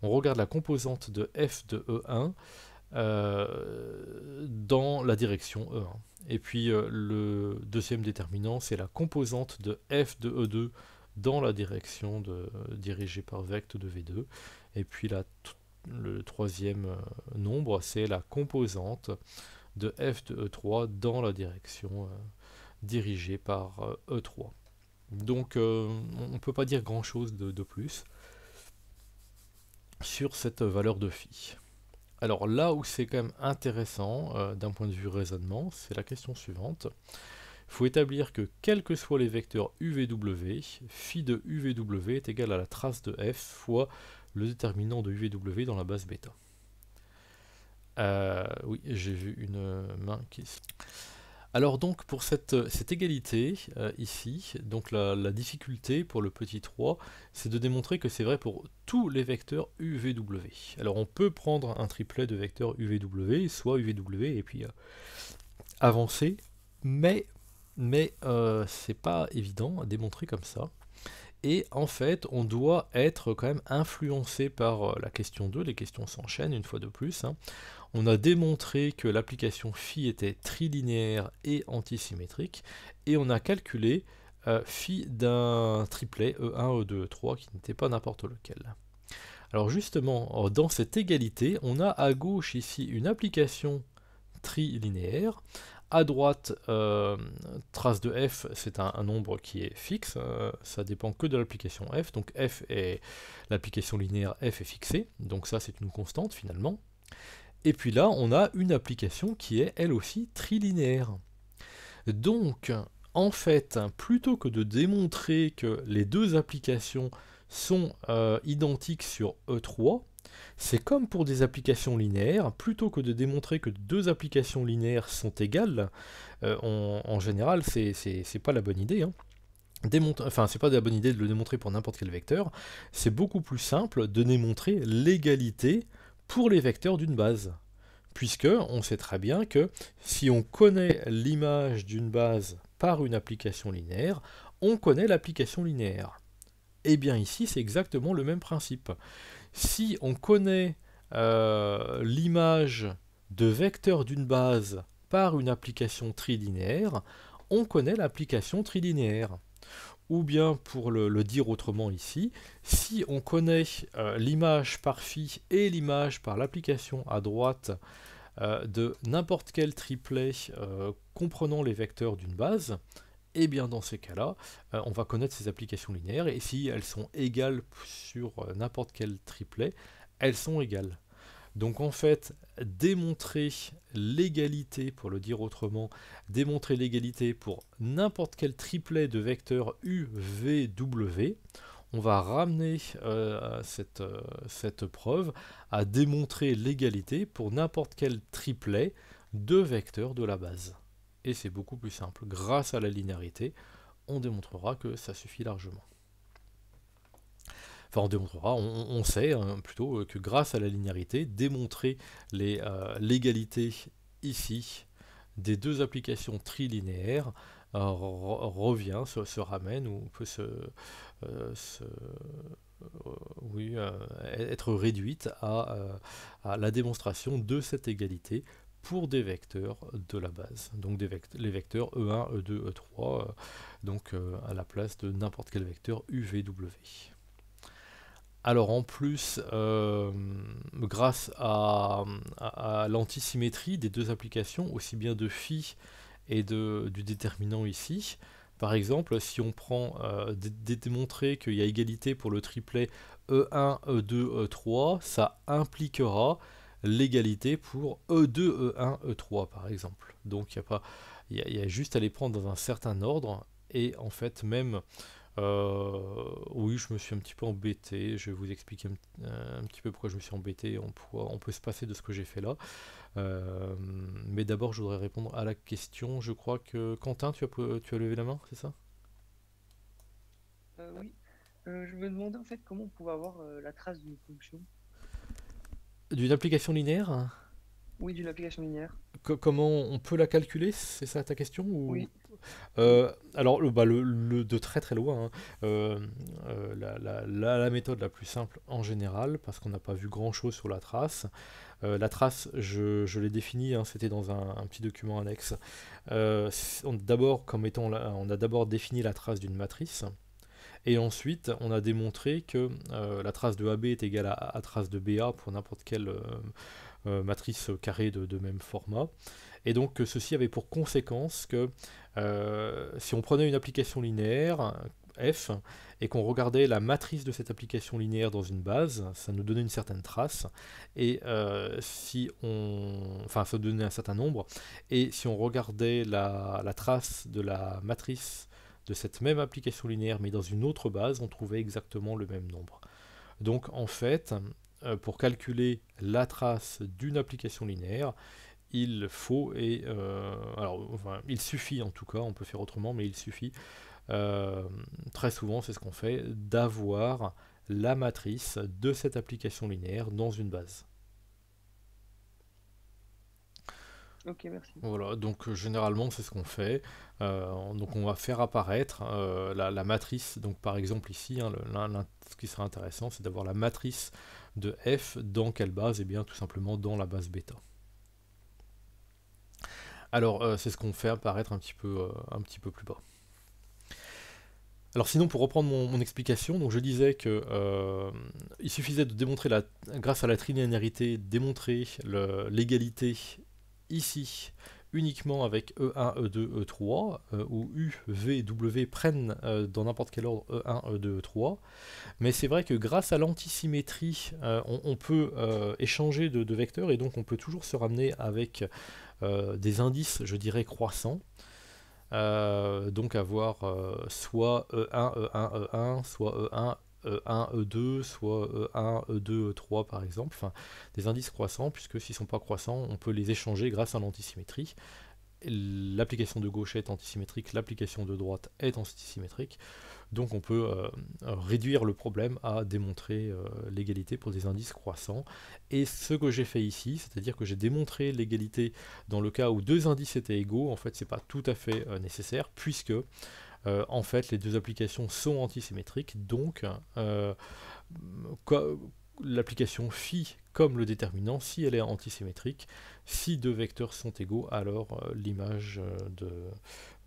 On regarde la composante de f de E1 dans la direction E1. Et puis le deuxième déterminant, c'est la composante de f de E2 dans la direction dirigée par vecte de V2. Et puis le troisième nombre, c'est la composante de f de E3 dans la direction dirigée par E3. Donc on ne peut pas dire grand chose de plus sur cette valeur de phi. Alors là où c'est quand même intéressant d'un point de vue raisonnement, c'est la question suivante. Il faut établir que quels que soient les vecteurs UVW, phi de UVW est égal à la trace de f fois le déterminant de UVW dans la base bêta. Oui, j'ai vu une main qui... Alors donc pour cette égalité ici, donc la difficulté pour le petit 3, c'est de démontrer que c'est vrai pour tous les vecteurs UVW. Alors on peut prendre un triplet de vecteurs UVW, soit UVW et puis avancer, mais c'est pas évident à démontrer comme ça. Et en fait, on doit être quand même influencé par la question 2, les questions s'enchaînent une fois de plus, hein. On a démontré que l'application phi était trilinéaire et antisymétrique, et on a calculé phi d'un triplet E1, E2, E3 qui n'était pas n'importe lequel. Alors justement, dans cette égalité, on a à gauche ici une application trilinéaire, À droite, trace de f, c'est un nombre qui est fixe, ça dépend que de l'application f, donc f est l'application linéaire f est fixée, donc ça c'est une constante finalement. Et puis là, on a une application qui est elle aussi trilinéaire. Donc, en fait, plutôt que de démontrer que les deux applications sont identiques sur E3, c'est comme pour des applications linéaires, plutôt que de démontrer que deux applications linéaires sont égales, en général, c'est pas la bonne idée, hein. Enfin, c'est pas la bonne idée de le démontrer pour n'importe quel vecteur, c'est beaucoup plus simple de démontrer l'égalité pour les vecteurs d'une base. Puisque on sait très bien que si on connaît l'image d'une base par une application linéaire, on connaît l'application linéaire. Et bien ici, c'est exactement le même principe. Si on connaît l'image de vecteur d'une base par une application trilinéaire, on connaît l'application trilinéaire. Ou bien, pour le dire autrement ici, si on connaît l'image par phi et l'image par l'application à droite de n'importe quel triplet comprenant les vecteurs d'une base, et bien dans ces cas-là, on va connaître ces applications linéaires, et si elles sont égales sur n'importe quel triplet, elles sont égales. Donc en fait, démontrer l'égalité, pour le dire autrement, démontrer l'égalité pour n'importe quel triplet de vecteurs U, V, W, on va ramener cette preuve à démontrer l'égalité pour n'importe quel triplet de vecteurs de la base. Et c'est beaucoup plus simple. Grâce à la linéarité, on démontrera que ça suffit largement. Enfin, on démontrera, on sait plutôt que grâce à la linéarité, démontrer l'égalité ici des deux applications trilinéaires revient, se ramène ou peut être réduite à la démonstration de cette égalité pour des vecteurs de la base. Donc les vecteurs E1, E2, E3, donc à la place de n'importe quel vecteur UVW. Alors en plus, grâce à l'antisymétrie des deux applications, aussi bien de phi et du déterminant ici, par exemple, si on prend démontrer qu'il y a égalité pour le triplet E1, E2, E3, ça impliquera l'égalité pour E2, E1, E3 par exemple. Donc il y a juste à les prendre dans un certain ordre, et en fait même... oui, je me suis un petit peu embêté, je vais vous expliquer un petit peu pourquoi je me suis embêté, on peut se passer de ce que j'ai fait là. Mais d'abord je voudrais répondre à la question, je crois que Quentin, tu as levé la main, c'est ça? Oui, je me demandais en fait comment on pouvait avoir la trace d'une fonction. D'une application linéaire? Oui, d'une application linéaire. Comment on peut la calculer, c'est ça ta question ou... Oui. Alors, de très très loin, hein, la méthode la plus simple en général, parce qu'on n'a pas vu grand chose sur la trace. La trace, je l'ai définie, hein, c'était dans un petit document annexe. D'abord, on a d'abord défini la trace d'une matrice, et ensuite on a démontré que la trace de AB est égale à trace de BA pour n'importe quelle matrice carrée de même format. Et donc ceci avait pour conséquence que si on prenait une application linéaire, f, et qu'on regardait la matrice de cette application linéaire dans une base, ça nous donnait une certaine trace, et enfin ça donnait un certain nombre, et si on regardait la trace de la matrice de cette même application linéaire, mais dans une autre base, on trouvait exactement le même nombre. Donc en fait, pour calculer la trace d'une application linéaire, il faut, il suffit en tout cas, on peut faire autrement, mais il suffit, très souvent c'est ce qu'on fait, d'avoir la matrice de cette application linéaire dans une base. Ok, merci. Voilà, donc généralement c'est ce qu'on fait. Donc on va faire apparaître la matrice, donc par exemple ici, hein, ce qui serait intéressant, c'est d'avoir la matrice de f dans quelle base? Et bien tout simplement dans la base bêta. Alors c'est ce qu'on fait apparaître un petit peu plus bas. Alors sinon, pour reprendre mon explication, donc je disais que il suffisait de démontrer, grâce à la trilinéarité, démontrer l'égalité ici uniquement avec E1, E2, E3, où U, V et W prennent dans n'importe quel ordre E1, E2, E3. Mais c'est vrai que grâce à l'antisymétrie, on peut échanger de vecteurs, et donc on peut toujours se ramener avec des indices, je dirais, croissants. Donc avoir soit E1, E1, E1, soit E1, E1, E2, soit E1, E2, E3 par exemple, enfin des indices croissants, puisque s'ils ne sont pas croissants, on peut les échanger grâce à l'antisymétrie. L'application de gauche est antisymétrique, l'application de droite est antisymétrique, donc on peut réduire le problème à démontrer l'égalité pour des indices croissants. Et ce que j'ai fait ici, c'est-à-dire que j'ai démontré l'égalité dans le cas où deux indices étaient égaux, en fait c'est pas tout à fait nécessaire, puisque en fait les deux applications sont antisymétriques, donc l'application phi comme le déterminant, si elle est antisymétrique, si deux vecteurs sont égaux, alors l'image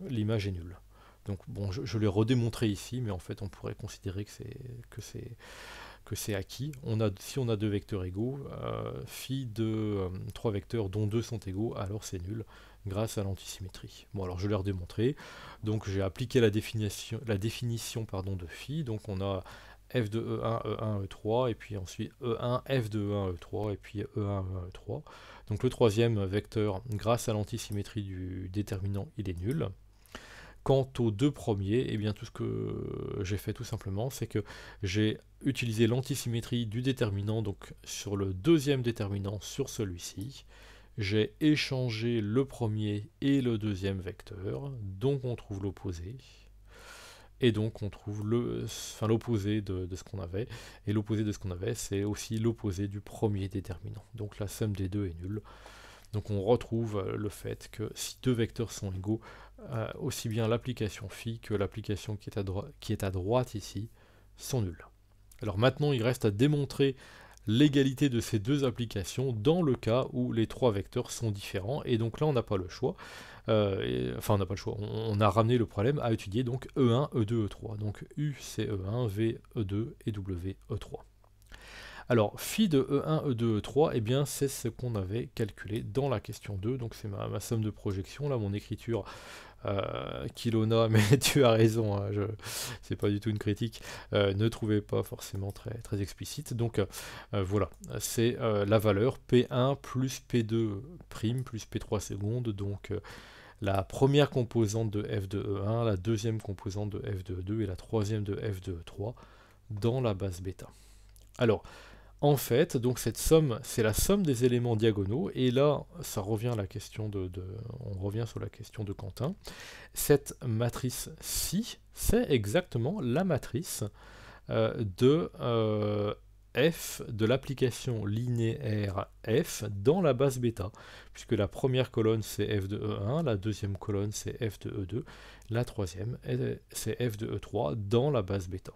est nulle. Donc bon, je l'ai redémontré ici, mais en fait on pourrait considérer que c'est acquis. Si on a deux vecteurs égaux, phi de trois vecteurs dont deux sont égaux, alors c'est nul, grâce à l'antisymétrie. Bon, alors je l'ai redémontré, donc j'ai appliqué la définition de phi, donc on a f de E1, E1, E3, et puis ensuite E1, f de E1, E3, et puis E1, E1, E3. Donc le troisième vecteur, grâce à l'antisymétrie du déterminant, il est nul. Quant aux deux premiers, eh bien tout ce que j'ai fait tout simplement, c'est que j'ai utilisé l'antisymétrie du déterminant, donc sur le deuxième déterminant sur celui-ci. J'ai échangé le premier et le deuxième vecteur, donc on trouve l'opposé. Et donc on trouve l'opposé de ce qu'on avait. Et l'opposé de ce qu'on avait, c'est aussi l'opposé du premier déterminant. Donc la somme des deux est nulle. Donc on retrouve le fait que si deux vecteurs sont égaux, aussi bien l'application phi que l'application qui est à droite ici sont nulles. Alors maintenant il reste à démontrer l'égalité de ces deux applications dans le cas où les trois vecteurs sont différents, et donc là on n'a pas le choix. Enfin on n'a pas le choix, on a ramené le problème à étudier donc E1, E2, E3. Donc U c'est E1, V, E2 et W, E3. Alors, phi de E1, E2, E3, eh bien, c'est ce qu'on avait calculé dans la question 2, donc c'est ma somme de projection, là, mon écriture Kilona, mais tu as raison, hein, c'est pas du tout une critique, ne trouvez pas forcément très, très explicite, donc voilà, c'est la valeur P1 plus P2 prime plus P3 secondes, donc la première composante de f de E1, la deuxième composante de f de E2 et la troisième de f de E3 dans la base bêta. Alors, en fait, donc cette somme, c'est la somme des éléments diagonaux, et là, ça revient à la question on revient sur la question de Quentin. Cette matrice-ci, c'est exactement la matrice de f de l'application linéaire f dans la base bêta, puisque la première colonne c'est f de E1, la deuxième colonne c'est f de E2, la troisième c'est f de E3 dans la base bêta.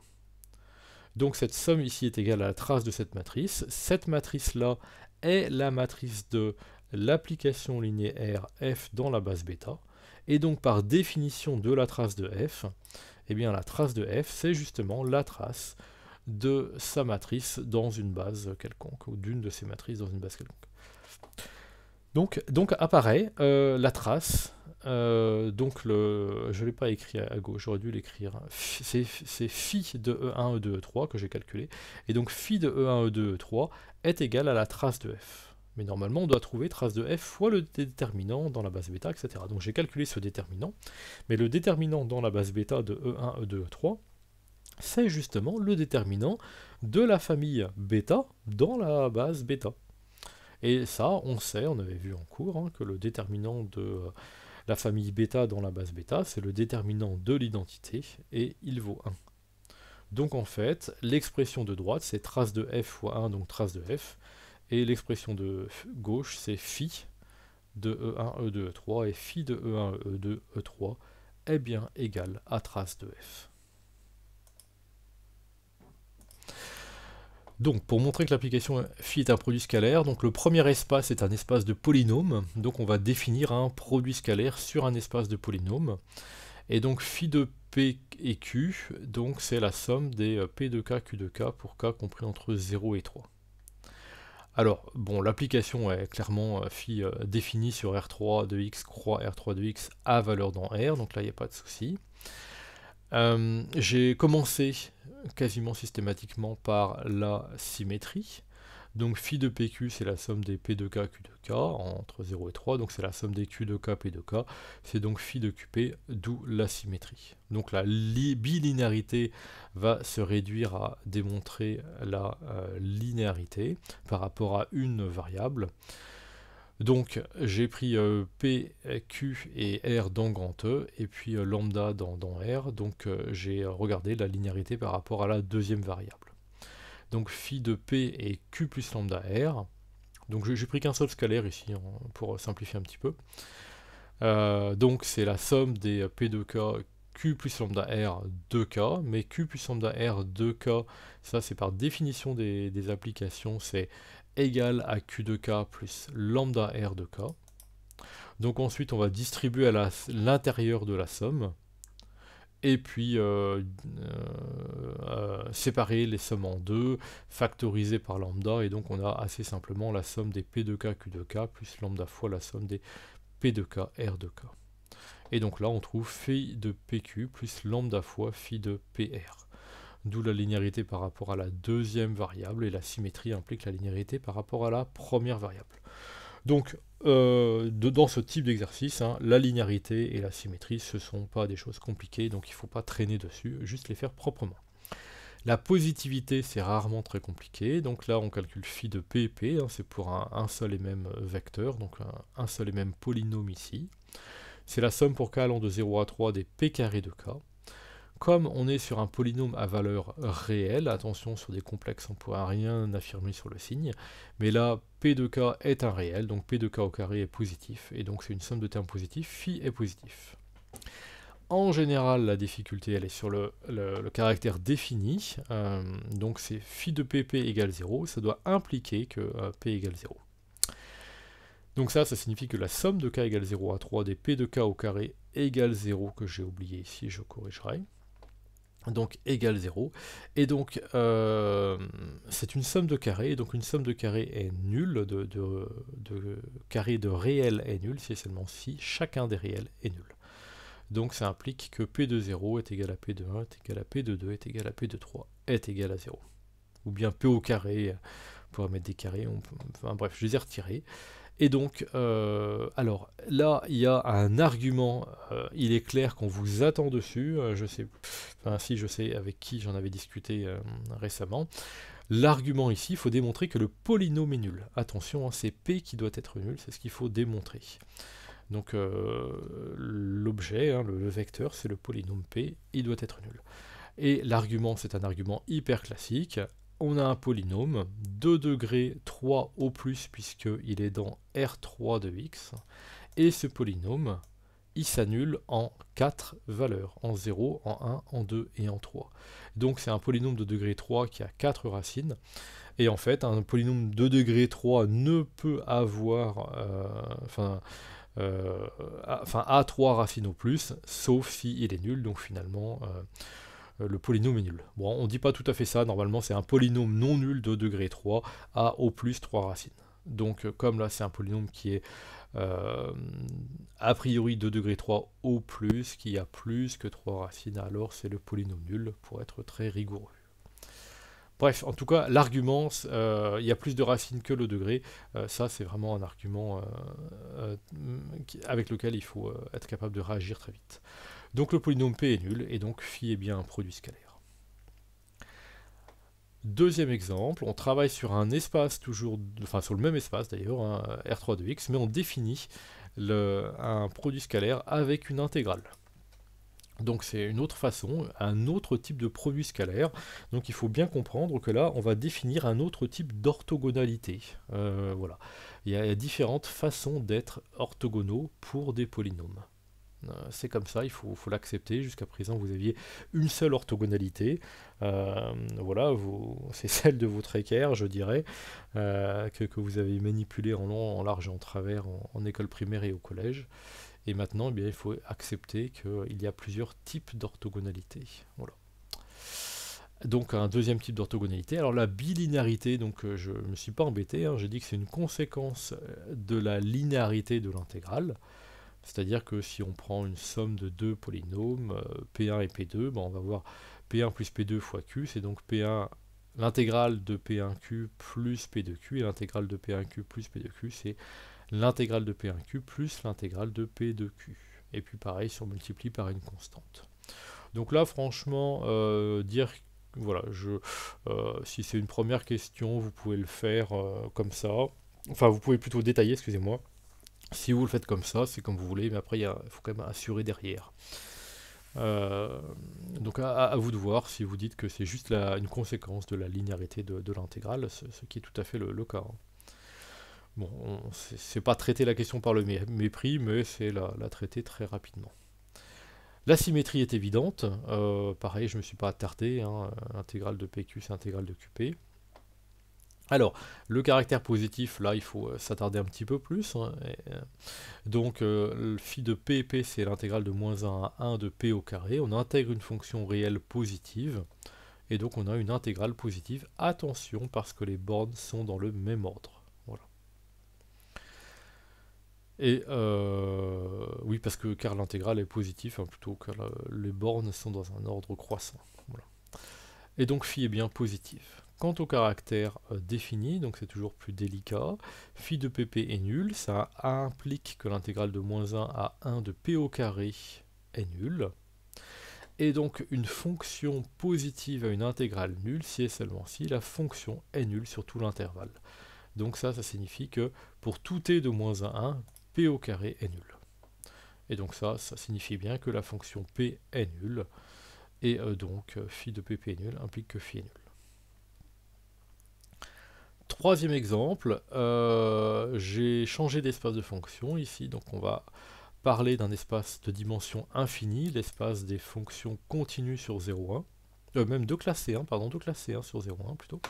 Donc cette somme ici est égale à la trace de cette matrice. Cette matrice-là est la matrice de l'application linéaire f dans la base bêta. Et donc par définition de la trace de f, eh bien la trace de f, c'est justement la trace de sa matrice dans une base quelconque, ou d'une de ses matrices dans une base quelconque. Donc apparaît la trace. Donc je ne l'ai pas écrit à gauche, j'aurais dû l'écrire. C'est phi de E1, E2, E3 que j'ai calculé. Et donc phi de E1, E2, E3 est égal à la trace de f. Mais normalement, on doit trouver trace de f fois le déterminant dans la base bêta, etc. Donc j'ai calculé ce déterminant. Mais le déterminant dans la base bêta de E1, E2, E3, c'est justement le déterminant de la famille bêta dans la base bêta. Et ça, on sait, on avait vu en cours, hein, que le déterminant de la famille bêta dans la base bêta, c'est le déterminant de l'identité, et il vaut 1. Donc en fait, l'expression de droite, c'est trace de f fois 1, donc trace de f, et l'expression de gauche, c'est phi de E1, E2, E3, et phi de E1, E2, E3 est bien égal à trace de f. Donc, pour montrer que l'application phi est un produit scalaire, donc le premier espace est un espace de polynôme, donc on va définir un produit scalaire sur un espace de polynôme. Et donc phi de p et q, donc c'est la somme des p de k, q de k pour k compris entre 0 et 3. Alors, bon, l'application est clairement définie sur R3 de x, croix R3 de x à valeur dans R, donc là, il n'y a pas de souci. J'ai commencé quasiment systématiquement par la symétrie. Donc phi de PQ, c'est la somme des P de K, Q de K, entre 0 et 3, donc c'est la somme des Q de K, P de K, c'est donc phi de QP, d'où la symétrie. Donc la bilinéarité va se réduire à démontrer la linéarité par rapport à une variable. Donc j'ai pris P, Q et R dans grand E, et puis lambda dans R, donc j'ai regardé la linéarité par rapport à la deuxième variable. Donc phi de P est Q plus lambda R. Donc j'ai pris qu'un seul scalaire ici pour simplifier un petit peu. Donc c'est la somme des P de K, Q plus lambda R 2K, mais Q plus lambda R 2K, ça c'est par définition des applications, c'est égal à Q de K plus lambda R de K. Donc ensuite on va distribuer à l'intérieur de la somme, et puis séparer les sommes en deux, factoriser par lambda, et donc on a assez simplement la somme des P de K, Q de K, plus lambda fois la somme des P de K, R de K. Et donc là on trouve phi de PQ plus lambda fois phi de PR. D'où la linéarité par rapport à la deuxième variable, et la symétrie implique la linéarité par rapport à la première variable. Donc, dans ce type d'exercice, la linéarité et la symétrie, ce ne sont pas des choses compliquées, donc il ne faut pas traîner dessus, juste les faire proprement. La positivité, c'est rarement très compliqué, donc là on calcule phi de P et P, c'est pour un seul et même vecteur, donc un seul et même polynôme ici. C'est la somme pour k allant de 0 à 3 des P carrés de k. Comme on est sur un polynôme à valeur réelle, attention sur des complexes on ne pourra rien affirmer sur le signe, mais là P de K est un réel, donc P de K au carré est positif, et donc c'est une somme de termes positifs, phi est positif. En général, la difficulté elle est sur le caractère défini, donc c'est phi de PP égale 0, ça doit impliquer que P égale 0. Donc ça signifie que la somme de K égale 0 à 3 des P de K au carré égale 0, que j'ai oublié ici, je corrigerai. Donc égale 0, et donc c'est une somme de carrés, donc une somme de carrés est nulle, de carré de réel est nul, si et seulement si chacun des réels est nul. Donc ça implique que P de 0 est égal à P de 1, est égal à P de 2, est égal à P de 3, est égal à 0. Ou bien P au carré, on pourrait mettre des carrés, enfin bref, je les ai retirés. Et donc, alors là, il y a un argument, il est clair qu'on vous attend dessus, je sais avec qui j'en avais discuté récemment. L'argument ici, il faut démontrer que le polynôme est nul. Attention, c'est P qui doit être nul, c'est ce qu'il faut démontrer. Donc l'objet, le vecteur, c'est le polynôme P, il doit être nul. Et l'argument, c'est un argument hyper classique. On a un polynôme, 2 degrés 3 au plus, puisqu'il est dans R3 de x, et ce polynôme, il s'annule en 4 valeurs, en 0, en 1, en 2 et en 3. Donc c'est un polynôme de degré 3 qui a 4 racines, et en fait, un polynôme de degré 3 ne peut avoir, a 3 racines au plus, sauf s'il est nul, donc finalement le polynôme est nul. Bon, on ne dit pas tout à fait ça, normalement c'est un polynôme non nul de degré 3 à au plus 3 racines. Donc comme là c'est un polynôme qui est a priori de degré 3 au plus, qui a plus que 3 racines, alors c'est le polynôme nul, pour être très rigoureux. Bref, en tout cas, l'argument, il y a plus de racines que le degré, ça c'est vraiment un argument avec lequel il faut être capable de réagir très vite. Donc le polynôme P est nul, et donc phi est bien un produit scalaire. Deuxième exemple, on travaille sur un espace toujours, enfin sur le même espace d'ailleurs, R3 de x, mais on définit un produit scalaire avec une intégrale. Donc c'est une autre façon, un autre type de produit scalaire. Donc il faut bien comprendre que là, on va définir un autre type d'orthogonalité. Voilà. Il y a différentes façons d'être orthogonaux pour des polynômes. C'est comme ça, il faut l'accepter. Jusqu'à présent, vous aviez une seule orthogonalité. Voilà, c'est celle de votre équerre, je dirais, que vous avez manipulé en long, en large et en travers en école primaire et au collège. Et maintenant, eh bien, il faut accepter qu'il y a plusieurs types d'orthogonalité. Voilà. Donc un deuxième type d'orthogonalité. Alors la bilinéarité, donc je ne me suis pas embêté, hein, j'ai dit que c'est une conséquence de la linéarité de l'intégrale. C'est-à-dire que si on prend une somme de deux polynômes, P1 et P2, ben on va voir P1 plus P2 fois Q, c'est donc P1, l'intégrale de P1Q plus P2Q, et l'intégrale de P1Q plus P2Q, c'est l'intégrale de P1Q plus l'intégrale de P2Q. Et puis pareil, si on multiplie par une constante. Donc là, franchement, dire, voilà, si c'est une première question, vous pouvez le faire comme ça. Enfin, vous pouvez plutôt détailler, excusez-moi. Si vous le faites comme ça, c'est comme vous voulez, mais après, il faut quand même assurer derrière. Donc à vous de voir si vous dites que c'est juste une conséquence de la linéarité de l'intégrale, ce qui est tout à fait le cas. Hein. Bon, c'est pas traiter la question par le mépris, mais c'est la traiter très rapidement. La symétrie est évidente, pareil, je ne me suis pas attardé, hein, intégrale de PQ c'est intégrale de QP. Alors, le caractère positif, là, il faut s'attarder un petit peu plus. Hein, donc, phi de P, c'est l'intégrale de moins 1 à 1 de P au carré. On intègre une fonction réelle positive, et donc on a une intégrale positive. Attention, parce que les bornes sont dans le même ordre. Voilà. Et oui, car l'intégrale est positive, hein, plutôt que les bornes sont dans un ordre croissant. Voilà. Et donc phi est bien positif. Quant au caractère défini, donc c'est toujours plus délicat, phi de pp est nul, ça implique que l'intégrale de moins 1 à 1 de p au carré est nulle. Et donc une fonction positive a une intégrale nulle si et seulement si la fonction est nulle sur tout l'intervalle. Donc ça signifie que pour tout t de moins 1 à 1, p au carré est nul. Et donc ça signifie bien que la fonction p est nulle. Et donc phi de pp est nul implique que phi est nul. Troisième exemple, j'ai changé d'espace de fonction ici, donc on va parler d'un espace de dimension infinie, l'espace des fonctions continues sur 0,1, même de classe C1, pardon, de classe C1 sur 0,1 plutôt.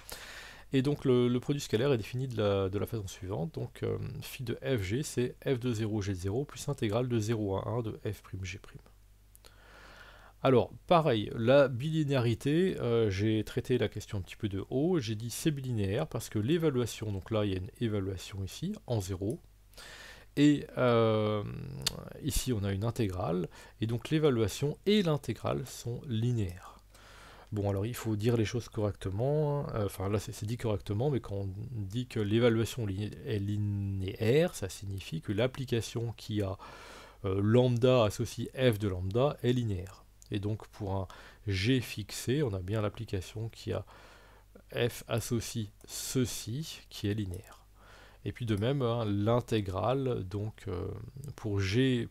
Et donc le produit scalaire est défini de la façon suivante, donc phi de fg c'est f de 0 g0 plus intégrale de 0 à 1 de f'g'. Alors, pareil, la bilinéarité, j'ai traité la question un petit peu de haut, j'ai dit c'est bilinéaire parce que l'évaluation, donc là il y a une évaluation ici, en 0, et ici on a une intégrale, et donc l'évaluation et l'intégrale sont linéaires. Bon, alors il faut dire les choses correctement, enfin là c'est dit correctement, mais quand on dit que l'évaluation est linéaire, ça signifie que l'application qui a lambda associé f de lambda est linéaire. Et donc pour un g fixé, on a bien l'application qui a f associe ceci qui est linéaire. Et puis de même, hein, l'intégrale, donc pour g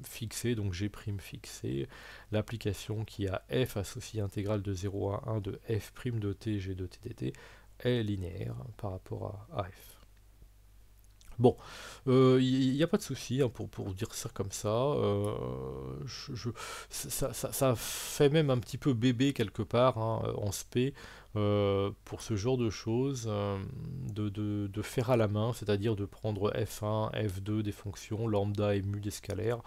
fixé, donc g' fixé, l'application qui a f associe intégrale de 0 à 1 de f' de t g de t dt est linéaire par rapport à f. Bon, il n'y a pas de souci hein, pour dire ça comme ça. Ça fait même un petit peu bébé quelque part hein, en SP pour ce genre de choses, de faire à la main, c'est-à-dire de prendre f1, f2 des fonctions, lambda et mu des scalaires.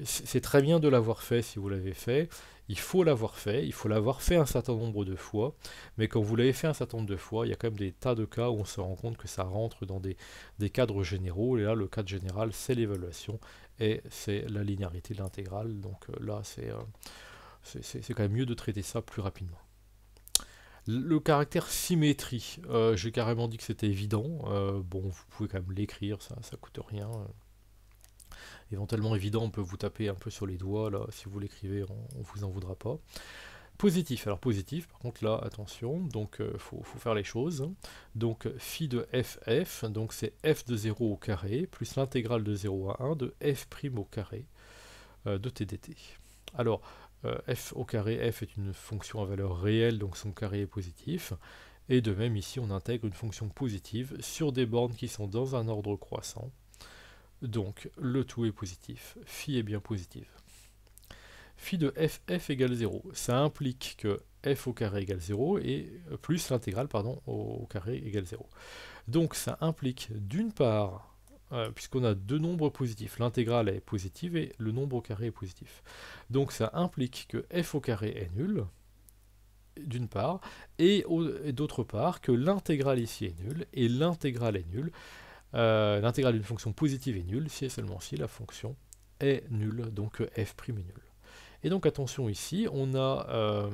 C'est très bien de l'avoir fait si vous l'avez fait. Il faut l'avoir fait un certain nombre de fois, mais quand vous l'avez fait un certain nombre de fois, il y a quand même des tas de cas où on se rend compte que ça rentre dans des cadres généraux, et là le cadre général c'est l'évaluation, et c'est la linéarité de l'intégrale, donc là c'est quand même mieux de traiter ça plus rapidement. Le caractère symétrie, j'ai carrément dit que c'était évident, bon vous pouvez quand même l'écrire, ça coûte rien. Éventuellement évident, on peut vous taper un peu sur les doigts, là, si vous l'écrivez, on vous en voudra pas. Positif, alors positif, par contre là, attention, donc faut faire les choses. Donc phi de ff, donc c'est f de 0 au carré, plus l'intégrale de 0 à 1 de f' au carré de t dt. Alors, f au carré, f est une fonction à valeur réelle, donc son carré est positif. Et de même, ici, on intègre une fonction positive sur des bornes qui sont dans un ordre croissant. Donc, le tout est positif. Phi est bien positive. Phi de ff égale 0. Ça implique que f au carré égale 0 et plus l'intégrale, pardon, au carré égale 0. Donc, ça implique d'une part, puisqu'on a deux nombres positifs, l'intégrale est positive et le nombre au carré est positif. Donc, ça implique que f au carré est nul d'une part, et d'autre part que l'intégrale ici est nulle, et l'intégrale est nulle. L'intégrale d'une fonction positive est nulle si et seulement si la fonction est nulle, donc f' est nulle. Et donc attention ici, on a,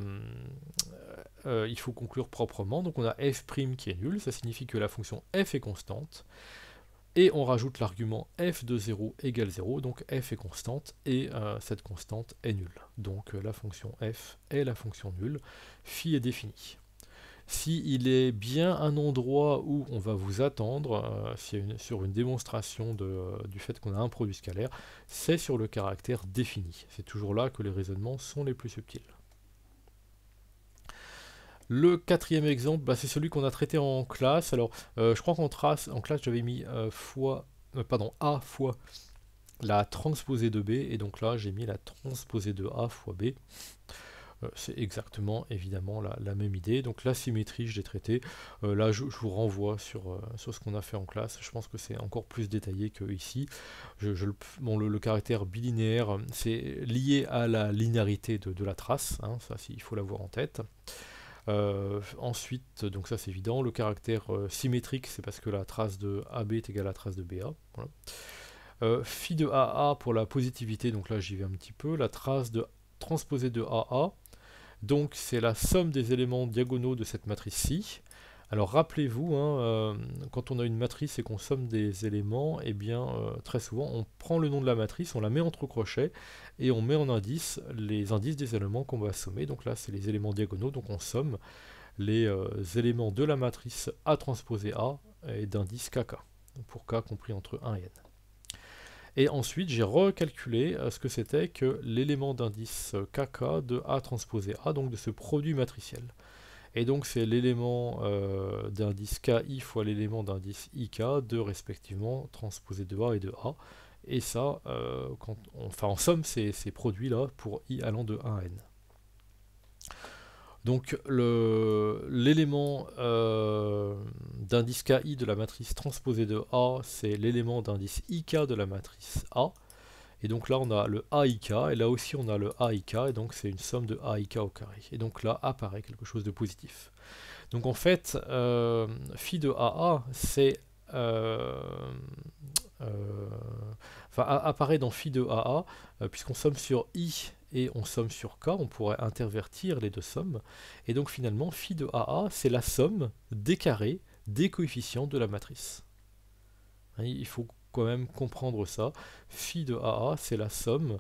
il faut conclure proprement, donc on a f' qui est nul, ça signifie que la fonction f est constante, et on rajoute l'argument f de 0 égale 0, donc f est constante, et cette constante est nulle. Donc la fonction f est la fonction nulle, phi est définie. Si il est bien un endroit où on va vous attendre, sur une démonstration du fait qu'on a un produit scalaire, c'est sur le caractère défini. C'est toujours là que les raisonnements sont les plus subtils. Le quatrième exemple, bah, c'est celui qu'on a traité en classe. Alors, je crois qu'en classe, j'avais mis A fois la transposée de B, et donc là, j'ai mis la transposée de A fois B. C'est exactement, évidemment, la même idée. Donc la symétrie, je l'ai traitée. Là, je vous renvoie sur ce qu'on a fait en classe. Je pense que c'est encore plus détaillé que ici. Le caractère bilinéaire, c'est lié à la linéarité de la trace. Hein, ça, il faut l'avoir en tête. Ensuite, donc ça c'est évident, le caractère symétrique, c'est parce que la trace de AB est égale à la trace de BA. Voilà. Phi de AA pour la positivité, donc là j'y vais un petit peu. La trace de transposée de AA, donc c'est la somme des éléments diagonaux de cette matrice-ci. Alors rappelez-vous, hein, quand on a une matrice et qu'on somme des éléments, eh bien très souvent on prend le nom de la matrice, on la met entre crochets et on met en indice les indices des éléments qu'on va sommer. Donc là c'est les éléments diagonaux, donc on somme les éléments de la matrice A transposé A et d'indice KK, pour K compris entre 1 et n. Et ensuite j'ai recalculé ce que c'était que l'élément d'indice KK de A transposé A, donc de ce produit matriciel. Et donc c'est l'élément d'indice KI fois l'élément d'indice IK de respectivement transposé de A et de A. Et ça, en somme ces produits-là pour I allant de 1 à n. Donc l'élément d'indice KI de la matrice transposée de A, c'est l'élément d'indice IK de la matrice A. Et donc là on a le AIK, et là aussi on a le AIK, et donc c'est une somme de AIK au carré. Et donc là apparaît quelque chose de positif. Donc en fait, phi de AA, c'est... apparaît dans phi de AA, puisqu'on somme sur I et on somme sur K, on pourrait intervertir les deux sommes. Et donc finalement, phi de AA, c'est la somme des carrés des coefficients de la matrice. Il faut quand même comprendre ça. Phi de AA, c'est la somme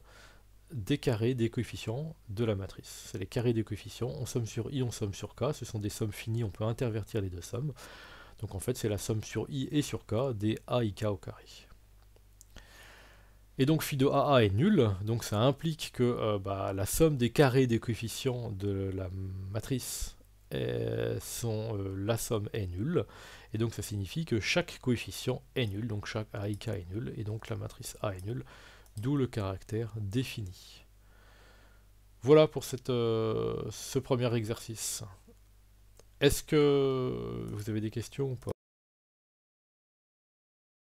des carrés des coefficients de la matrice. C'est les carrés des coefficients, on somme sur I, on somme sur K, ce sont des sommes finies, on peut intervertir les deux sommes. Donc en fait c'est la somme sur I et sur K des AIK au carré. Et donc phi de AA est nul, donc ça implique que la somme des carrés des coefficients de la matrice la somme est nulle, et donc ça signifie que chaque coefficient est nul, donc chaque AIK est nul, et donc la matrice A est nulle, d'où le caractère défini. Voilà pour ce premier exercice. Est-ce que vous avez des questions ou pas ?